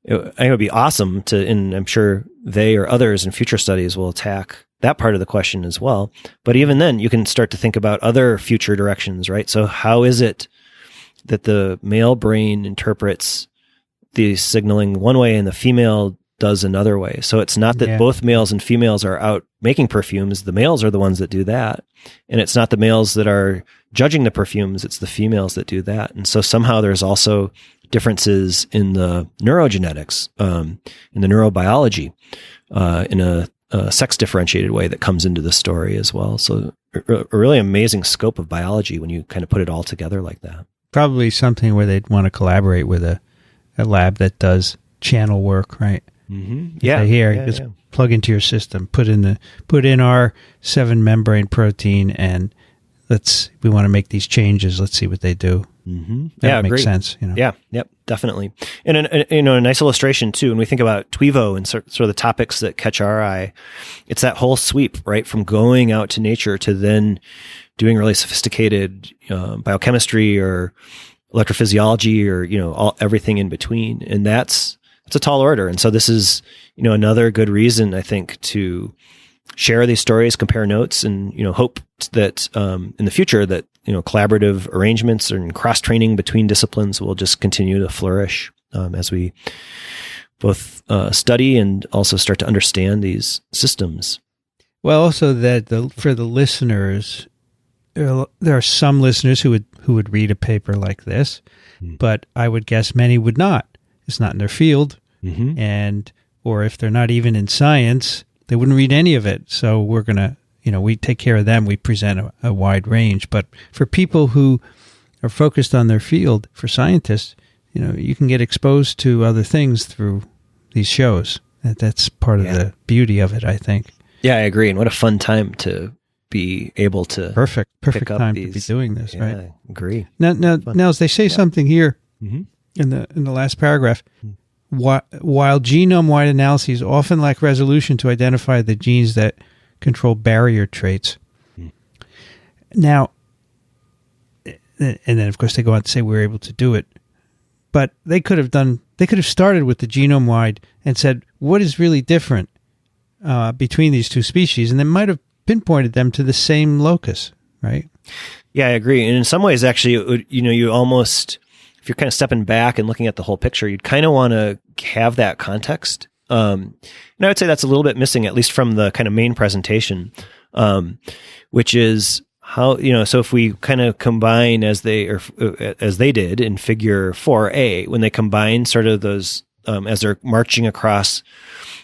it would be awesome and I'm sure they or others in future studies will attack that part of the question as well. But even then, you can start to think about other future directions, right? So how is it that the male brain interprets the signaling one way and the female does another way? So it's not that both males and females are out making perfumes. The males are the ones that do that. And it's not the males that are judging the perfumes. It's the females that do that. And so somehow there's also differences in the neurogenetics, in the neurobiology, in a sex differentiated way that comes into the story as well. So a really amazing scope of biology when you kind of put it all together like that. Probably something where they'd want to collaborate with a lab that does channel work, right? Mm-hmm. Just plug into your system, put in our 7 membrane protein, and we want to make these changes. Let's see what they do. Mm-hmm. That makes sense. Yeah. Yep. Definitely. And a nice illustration too. When we think about TWiEVO and sort of the topics that catch our eye, it's that whole sweep, right? From going out to nature to then doing really sophisticated biochemistry or electrophysiology or everything in between. And it's a tall order. And so this is another good reason, I think, to share these stories, compare notes, and hope that in the future that collaborative arrangements and cross training between disciplines will just continue to flourish as we both study and also start to understand these systems. Well, also that for the listeners, there are some listeners who would read a paper like this, but I would guess many would not. It's not in their field, or if they're not even in science, they wouldn't read any of it. So we're going to, we take care of them. We present a wide range. But for people who are focused on their field, for scientists, you can get exposed to other things through these shows. That's part of the beauty of it, I think. Yeah, I agree. And what a fun time to be able to perfect time to be doing this, right? I agree. Now, Nels, they say something here in the last paragraph. While genome-wide analyses often lack resolution to identify the genes that control barrier traits. Now, and then of course they go on to say we're able to do it, but they could have started with the genome-wide and said what is really different between these two species, and they might have pinpointed them to the same locus, right? Yeah, I agree. And in some ways, actually, it would, you almost, if you're kind of stepping back and looking at the whole picture, you'd kind of want to have that context. And I would say that's a little bit missing, at least from the kind of main presentation, which is how, so if we kind of combine as they did in figure 4A, when they combine sort of those, as they're marching across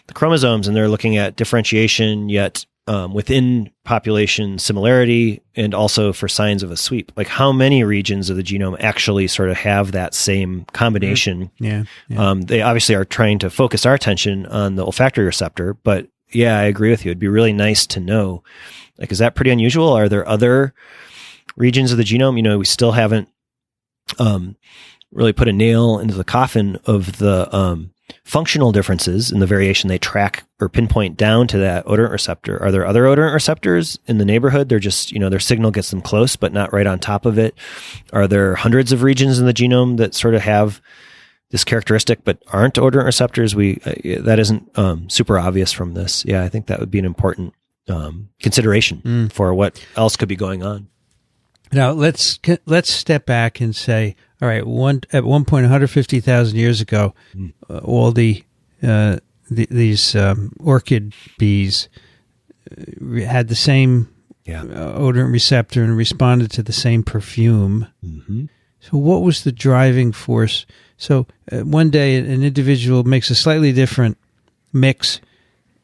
the chromosomes and they're looking at differentiation, yet within population similarity, and also for signs of a sweep, like how many regions of the genome actually sort of have that same combination. Yeah. They obviously are trying to focus our attention on the olfactory receptor, but yeah, I agree with you. It'd be really nice to know, like, is that pretty unusual? Are there other regions of the genome? We still haven't really put a nail into the coffin of the functional differences in the variation they track or pinpoint down to that odorant receptor. Are there other odorant receptors in the neighborhood? They're just, their signal gets them close, but not right on top of it. Are there hundreds of regions in the genome that sort of have this characteristic, but aren't odorant receptors? That isn't super obvious from this. Yeah, I think that would be an important consideration for what else could be going on. Now let's step back and say, all right, at one point, 150,000 years ago, all these orchid bees had the same odorant receptor and responded to the same perfume. Mm-hmm. So what was the driving force? So one day an individual makes a slightly different mix,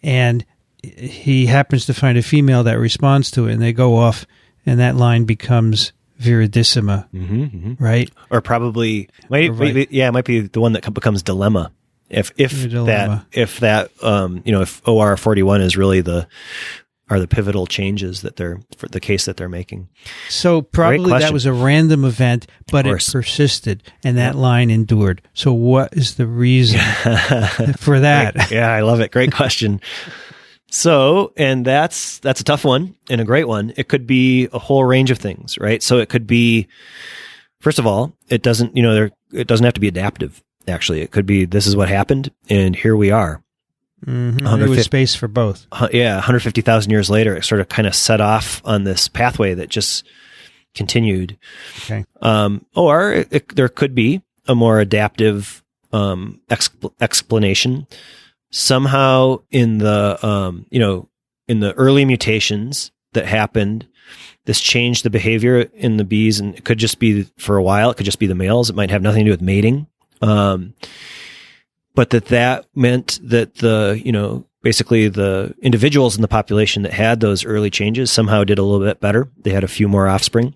and he happens to find a female that responds to it, and they go off, and that line becomes viridissima, right? Or probably, it might be the one that becomes dilemma. If OR41 is really the pivotal changes that they're for the case that they're making. So probably that was a random event, but it persisted, and that line endured. So what is the reason for that? Yeah, I love it. Great question. So, and that's a tough one and a great one. It could be a whole range of things, right? So it could be, first of all, it doesn't have to be adaptive. Actually, it could be, this is what happened, and here we are. Mm-hmm. There was space for both. 150,000 years later, it sort of kind of set off on this pathway that just continued. Okay. Or there could be a more adaptive explanation. Somehow in the in the early mutations that happened, this changed the behavior in the bees, and it could just be for a while. It could just be the males. It might have nothing to do with mating, but that meant that basically the individuals in the population that had those early changes somehow did a little bit better. They had a few more offspring,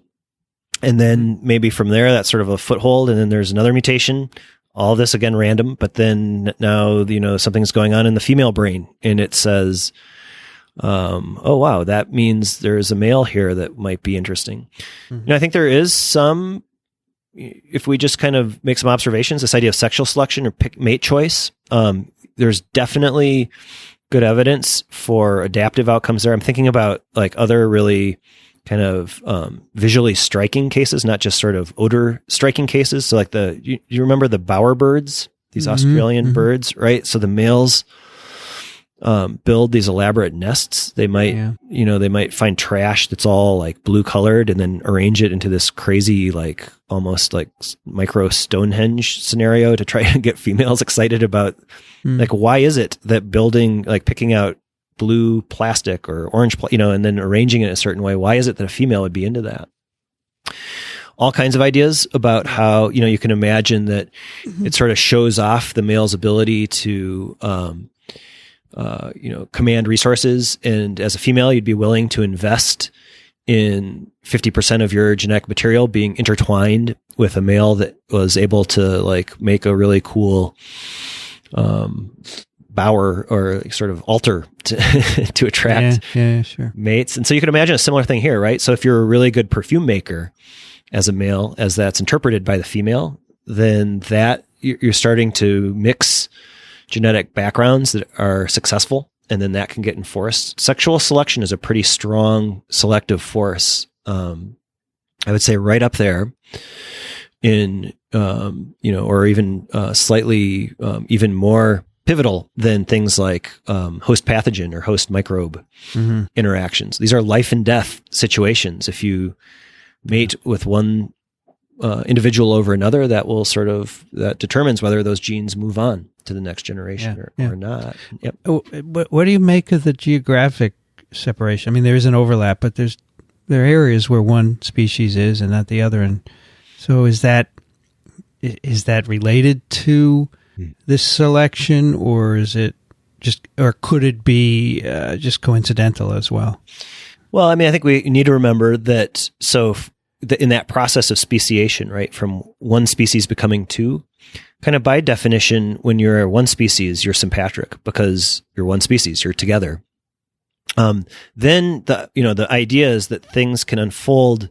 and then maybe from there that's sort of a foothold, and then there's another mutation. All this again random, but then now something's going on in the female brain, and it says, oh wow, that means there's a male here that might be interesting. I think there is some, if we just kind of make some observations, this idea of sexual selection or mate choice, there's definitely good evidence for adaptive outcomes there. I'm thinking about like other really kind of visually striking cases, not just sort of odor striking cases. So like you remember the bowerbirds, these Australian birds, right? So the males build these elaborate nests. They might, they might find trash that's all like blue colored and then arrange it into this crazy, like almost like micro Stonehenge scenario to try to get females excited about like, why is it that building, like picking out blue plastic or orange, and then arranging it a certain way. Why is it that a female would be into that? All kinds of ideas about how, you can imagine that it sort of shows off the male's ability to, command resources. And as a female, you'd be willing to invest in 50% of your genetic material being intertwined with a male that was able to like make a really cool, bower or sort of altar to attract sure. mates. And so you can imagine a similar thing here, right? So if you're a really good perfume maker as a male, as that's interpreted by the female, then that you're starting to mix genetic backgrounds that are successful, and then that can get enforced. Sexual selection is a pretty strong selective force. I would say right up there in, or even slightly even more pivotal than things like host pathogen or host microbe interactions. These are life and death situations. If you mate with one individual over another, that determines whether those genes move on to the next generation or not. Yep. What do you make of the geographic separation? I mean, there is an overlap, but there are areas where one species is and not the other. And so is that related to this selection, or is it or could it be just coincidental as well? Well, I mean, I think we need to remember that. So in that process of speciation, right, from one species becoming two, kind of by definition, when you're one species, you're sympatric because you're one species, you're together. Then the idea is that things can unfold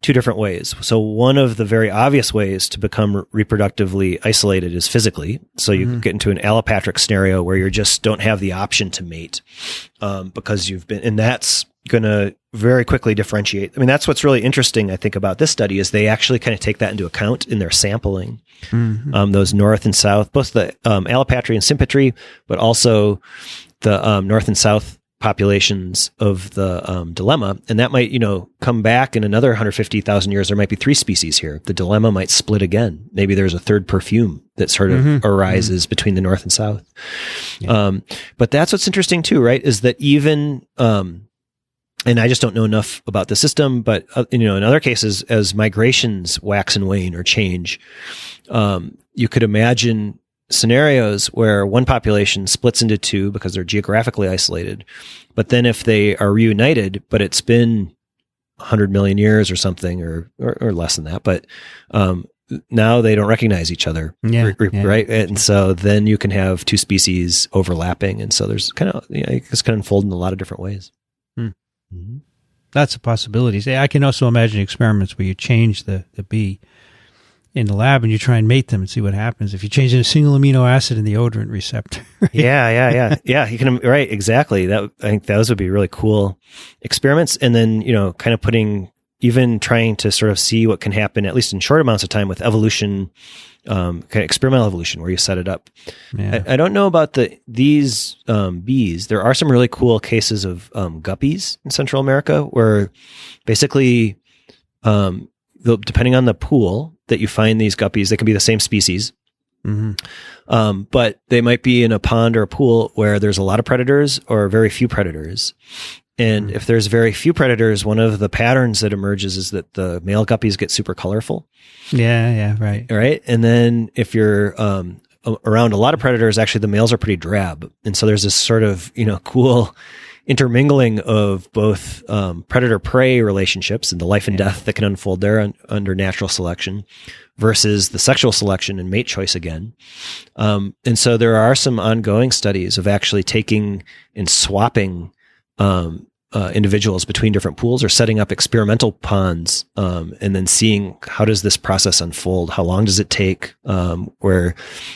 two different ways. So one of the very obvious ways to become reproductively isolated is physically. So you get into an allopatric scenario where you just don't have the option to mate because and that's going to very quickly differentiate. I mean, that's what's really interesting, I think, about this study is they actually kind of take that into account in their sampling. Those north and south, both the allopatry and sympatry, but also the north and south populations of the dilemma. And that might, come back in another 150,000 years. There might be three species here. The dilemma might split again. Maybe there's a third perfume that sort of arises between the north and south. Yeah. But that's what's interesting too, right? Is that even, and I just don't know enough about the system, but in other cases, as migrations wax and wane or change, you could imagine scenarios where one population splits into two because they're geographically isolated. But then if they are reunited, but it's been 100 million years or something, or less than that, but now they don't recognize each other, right? And so then you can have two species overlapping. And so there's kind of, it's kind of unfold in a lot of different ways. That's a possibility. I can also imagine experiments where you change the bee in the lab and you try and mate them and see what happens if you change a single amino acid in the odorant receptor. Right? Yeah. You can, right. Exactly. I think those would be really cool experiments. And then, kind of even trying to sort of see what can happen, at least in short amounts of time, with evolution, kind of experimental evolution where you set it up. Yeah. I don't know about these bees. There are some really cool cases of guppies in Central America where basically, depending on the pool that you find these guppies, they can be the same species. But they might be in a pond or a pool where there's a lot of predators or very few predators. And if there's very few predators, one of the patterns that emerges is that the male guppies get super colorful. Yeah, right. Right. And then if you're around a lot of predators, actually the males are pretty drab. And so there's this sort of, cool intermingling of both predator-prey relationships and the life and death that can unfold there under natural selection versus the sexual selection and mate choice again. And so there are some ongoing studies of actually taking and swapping individuals between different pools, or setting up experimental ponds, and then seeing how does this process unfold? How long does it take? Where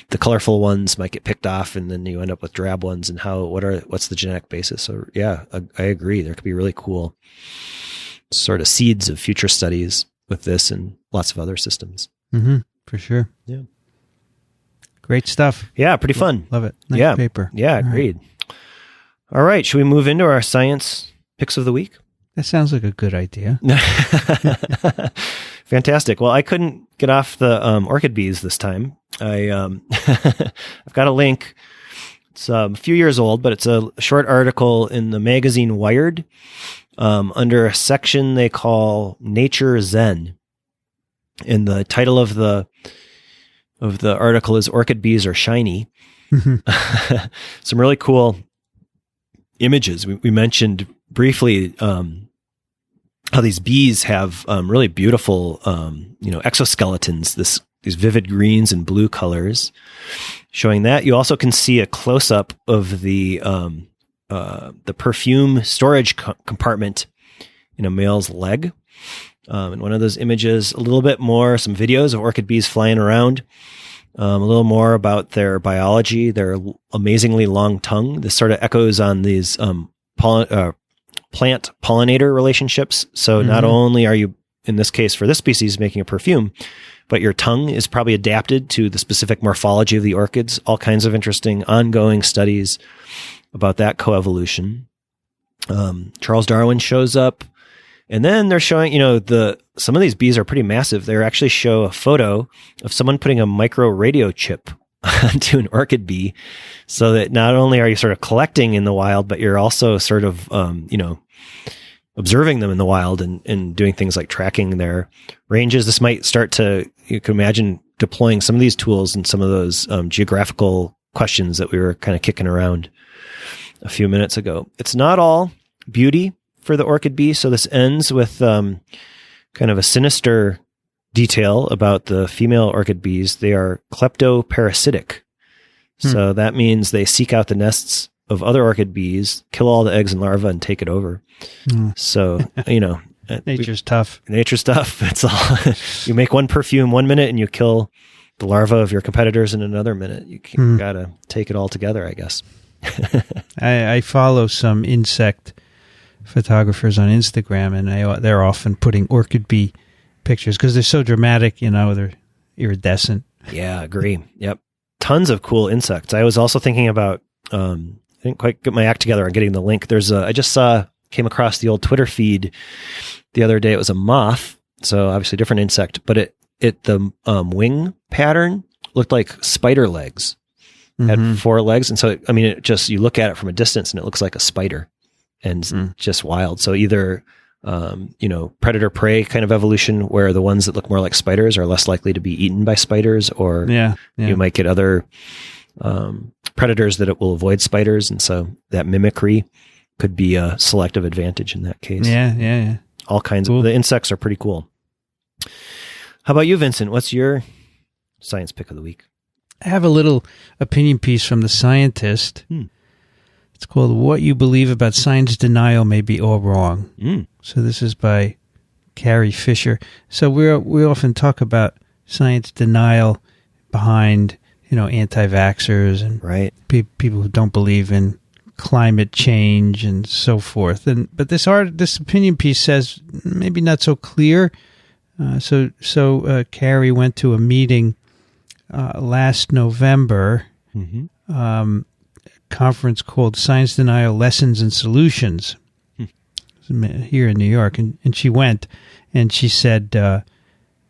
the colorful ones might get picked off, and then you end up with drab ones, and what's the genetic basis? So yeah, I agree. There could be really cool sort of seeds of future studies with this and lots of other systems. Mm-hmm, for sure. Yeah. Great stuff. Yeah, pretty fun. Love it. Nice paper. Yeah, agreed. All right. Should we move into our science picks of the week? That sounds like a good idea. Fantastic. Well, I couldn't get off the orchid bees this time. I've got a link. It's a few years old, but it's a short article in the magazine Wired, under a section they call Nature Zen. And the title of the article is "Orchid Bees Are Shiny." Some really cool images. We mentioned briefly how these bees have really beautiful, exoskeletons. These vivid greens and blue colors, showing that. You also can see a close up of the perfume storage compartment in a male's leg. In one of those images, a little bit more, some videos of orchid bees flying around, a little more about their biology, their amazingly long tongue. This sort of echoes on these plant pollinator relationships. So not only are you, in this case for this species, making a perfume, but your tongue is probably adapted to the specific morphology of the orchids. All kinds of interesting ongoing studies about that coevolution. Charles Darwin shows up. And then they're showing, some of these bees are pretty massive. They actually show a photo of someone putting a micro radio chip onto an orchid bee, so that not only are you sort of collecting in the wild, but you're also sort of, observing them in the wild and doing things like tracking their ranges. This might start to, you can imagine deploying some of these tools and some of those geographical questions that we were kind of kicking around a few minutes ago. It's not all beauty for the orchid bee. So this ends with kind of a sinister detail about the female orchid bees. They are kleptoparasitic. So that means they seek out the nests of other orchid bees, kill all the eggs and larvae, and take it over. So, nature's tough. Nature's tough. It's all, you make one perfume 1 minute and you kill the larvae of your competitors in another minute. You gotta take it all together, I guess. I follow some insect photographers on Instagram, and they're often putting orchid bee pictures because they're so dramatic, they're iridescent. Yeah, agree. Yep. Tons of cool insects. I was also thinking about, I didn't quite get my act together on getting the link. I just came across the old Twitter feed the other day. It was a moth. So obviously a different insect, but the wing pattern looked like spider legs. Had 4 legs. And so, you look at it from a distance and it looks like a spider. And just wild. So either, predator prey kind of evolution, where the ones that look more like spiders are less likely to be eaten by spiders, or you might get other predators that it will avoid spiders. And so that mimicry could be a selective advantage in that case. Yeah. All kinds of, the insects are pretty cool. How about you, Vincent? What's your science pick of the week? I have a little opinion piece from The Scientist. It's called "What You Believe About Science Denial May Be All Wrong." So this is by Carrie Fisher. So we often talk about science denial behind, anti-vaxxers and people who don't believe in climate change and so forth. But this opinion piece says maybe not so clear. So Carrie went to a meeting last November. Conference called Science Denial Lessons and Solutions here in New York. And she went, and she said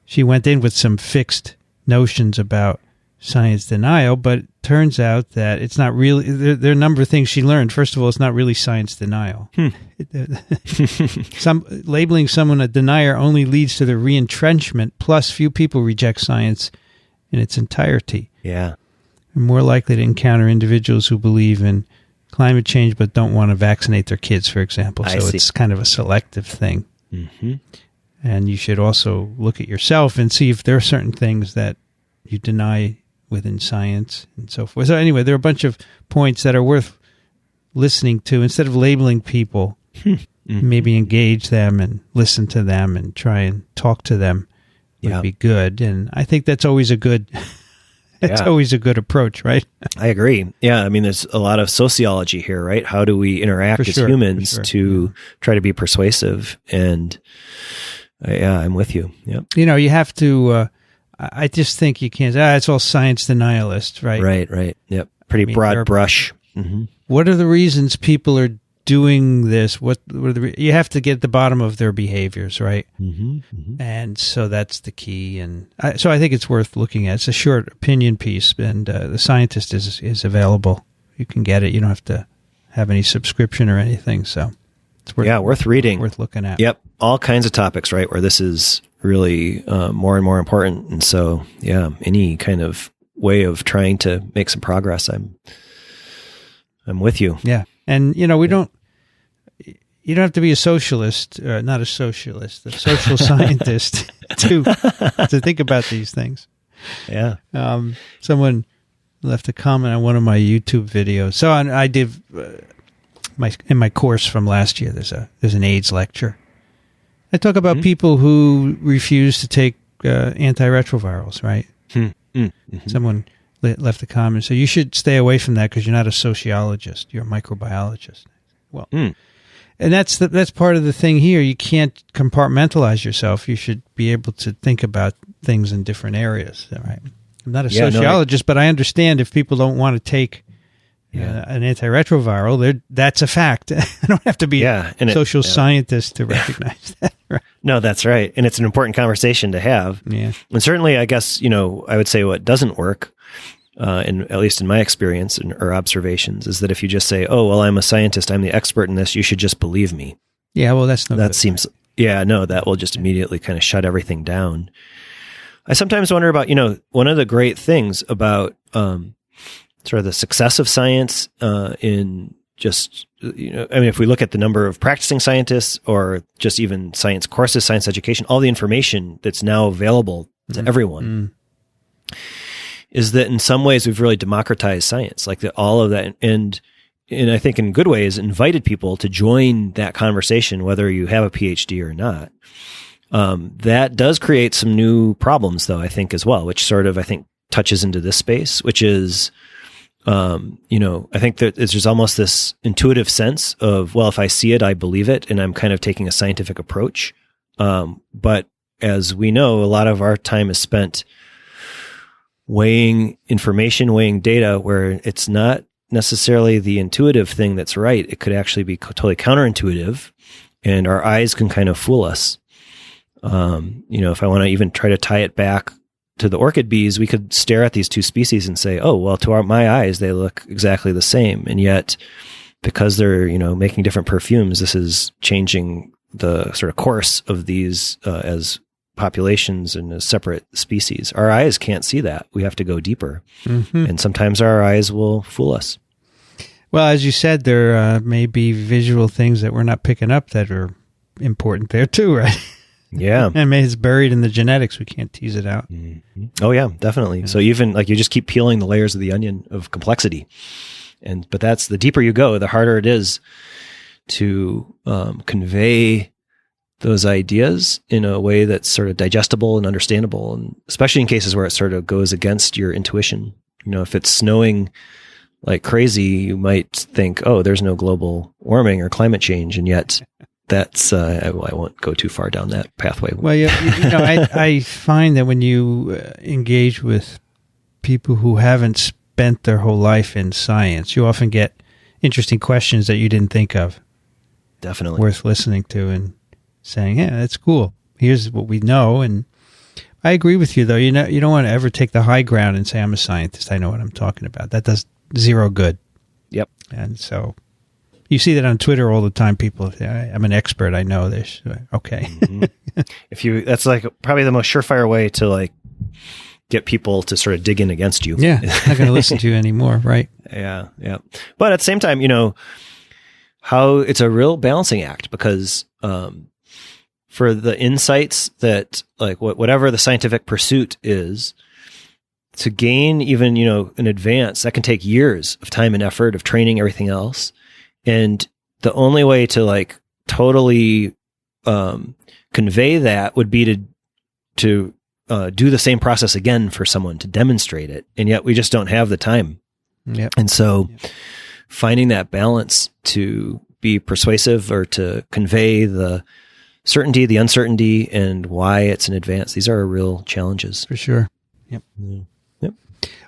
she went in with some fixed notions about science denial, but it turns out that it's not really, there are a number of things she learned. First of all, it's not really science denial. Labeling someone a denier only leads to the re-entrenchment, plus few people reject science in its entirety. Yeah. More likely to encounter individuals who believe in climate change but don't want to vaccinate their kids, for example. So it's kind of a selective thing. And you should also look at yourself and see if there are certain things that you deny within science and so forth. So anyway, there are a bunch of points that are worth listening to, instead of labeling people, maybe engage them and listen to them and try and talk to them would be good. And I think that's always a good always a good approach, right? I agree. Yeah, I mean, there's a lot of sociology here, right? How do we interact as humans to try to be persuasive? And I'm with you. Yep. You have to, I just think you can't, it's all science denialist, right? Right. Yep. Pretty broad brush. Mm-hmm. What are the reasons people are doing this? You have to get at the bottom of their behaviors, right? And so that's the key. And so I think it's worth looking at. It's a short opinion piece, and the scientist is available. You can get it. You don't have to have any subscription or anything. So it's worth reading, worth looking at. Yep, all kinds of topics, right? Where this is really more and more important. And so, any kind of way of trying to make some progress, I'm with you. Yeah. And, you don't have to be a socialist, not a socialist, a social scientist to think about these things. Yeah. Someone left a comment on one of my YouTube videos. So I did in my course from last year, there's an AIDS lecture. I talk about people who refuse to take antiretrovirals, right? Someone left a comment. So you should stay away from that because you're not a sociologist. You're a microbiologist. Well, and that's part of the thing here. You can't compartmentalize yourself. You should be able to think about things in different areas. Right? I'm not a sociologist, but I understand if people don't want to take an antiretroviral, that's a fact. I don't have to be a social scientist to recognize that. Right? No, that's right. And it's an important conversation to have. Yeah. And certainly, I guess, I would say what doesn't work, at least in my experience or observations, is that if you just say, oh, well, I'm a scientist, I'm the expert in this, you should just believe me. Yeah, well, that good. Seems, that will just immediately kind of shut everything down. I sometimes wonder about, one of the great things about sort of the success of science in just, if we look at the number of practicing scientists or just even science courses, science education, all the information that's now available to everyone, is that in some ways we've really democratized science, like all of that. And I think in good ways, invited people to join that conversation, whether you have a PhD or not. That does create some new problems, though, I think, as well, which sort of, I think, touches into this space, which is, I think that there's almost this intuitive sense of, well, if I see it, I believe it, and I'm kind of taking a scientific approach. But as we know, a lot of our time is spent weighing information, weighing data, where it's not necessarily the intuitive thing that's right. It could actually be totally counterintuitive, and our eyes can kind of fool us. If I want to even try to tie it back to the orchid bees, we could stare at these two species and say, oh, well, to my eyes, they look exactly the same. And yet, because they're, making different perfumes, this is changing the sort of course of these as populations and as separate species. Our eyes can't see that. We have to go deeper. And sometimes our eyes will fool us. Well, as you said, there may be visual things that we're not picking up that are important there too, right? Yeah. And it's buried in the genetics. We can't tease it out. Oh, yeah, definitely. Yeah. So even like you just keep peeling the layers of the onion of complexity. But that's the deeper you go, the harder it is to convey those ideas in a way that's sort of digestible and understandable. And especially in cases where it sort of goes against your intuition. If it's snowing like crazy, you might think, oh, there's no global warming or climate change. And yet that's, I won't go too far down that pathway. Well, I find that when you engage with people who haven't spent their whole life in science, you often get interesting questions that you didn't think of. Definitely. Worth listening to and saying, yeah, that's cool. Here's what we know. And I agree with you, though. You don't want to ever take the high ground and say, I'm a scientist. I know what I'm talking about. That does zero good. Yep. And so you see that on Twitter all the time. People say, I'm an expert. I know this. Okay. That's like probably the most surefire way to like get people to sort of dig in against you. Yeah. Not going to listen to you anymore. Right. Yeah. Yeah. But at the same time, how it's a real balancing act because, for the insights that like whatever the scientific pursuit is to gain even, in advance, that can take years of time and effort of training, everything else. And the only way to like totally convey that would be to do the same process again for someone to demonstrate it. And yet we just don't have the time. Yep. And so finding that balance to be persuasive or to convey the certainty, the uncertainty, and why it's an advance. These are real challenges. For sure. Yep. Yeah. Yep.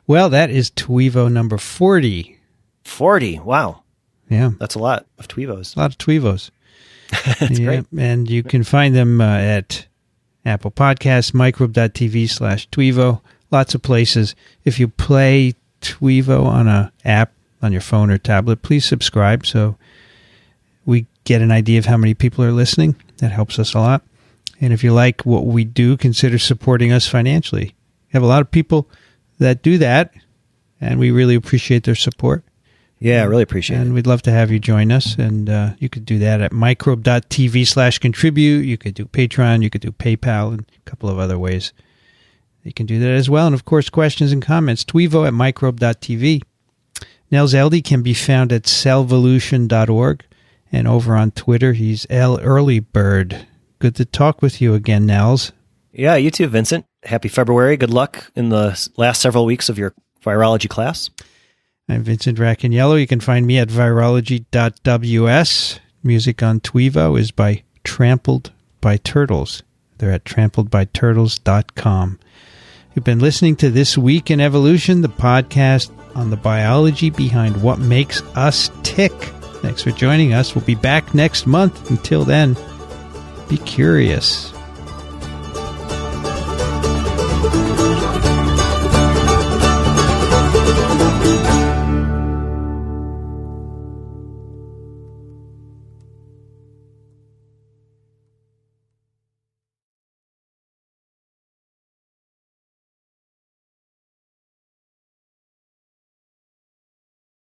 Well, that is TWiEVO number 40. 40. Wow. Yeah. That's a lot of TWiEVOs. A lot of TWiEVOs. That's great. And you can find them at Apple Podcasts, microbe.tv/TWiEVO, lots of places. If you play TWiEVO on an app on your phone or tablet, please subscribe so we get an idea of how many people are listening. That helps us a lot. And if you like what we do, consider supporting us financially. We have a lot of people that do that, and we really appreciate their support. Yeah, I really appreciate it. And we'd love to have you join us. And you could do that at microbe.tv/contribute. You could do Patreon. You could do PayPal and a couple of other ways. You can do that as well. And, of course, questions and comments, TWiEVO at microbe.tv. Nels Eldey can be found at cellvolution.org. And over on Twitter, he's L. Earlybird. Good to talk with you again, Nels. Yeah, you too, Vincent. Happy February. Good luck in the last several weeks of your virology class. I'm Vincent Racaniello. You can find me at virology.ws. Music on TWiEVO is by Trampled by Turtles. They're at trampledbyturtles.com. You've been listening to This Week in Evolution, the podcast on the biology behind what makes us tick. Thanks for joining us. We'll be back next month. Until then, be curious.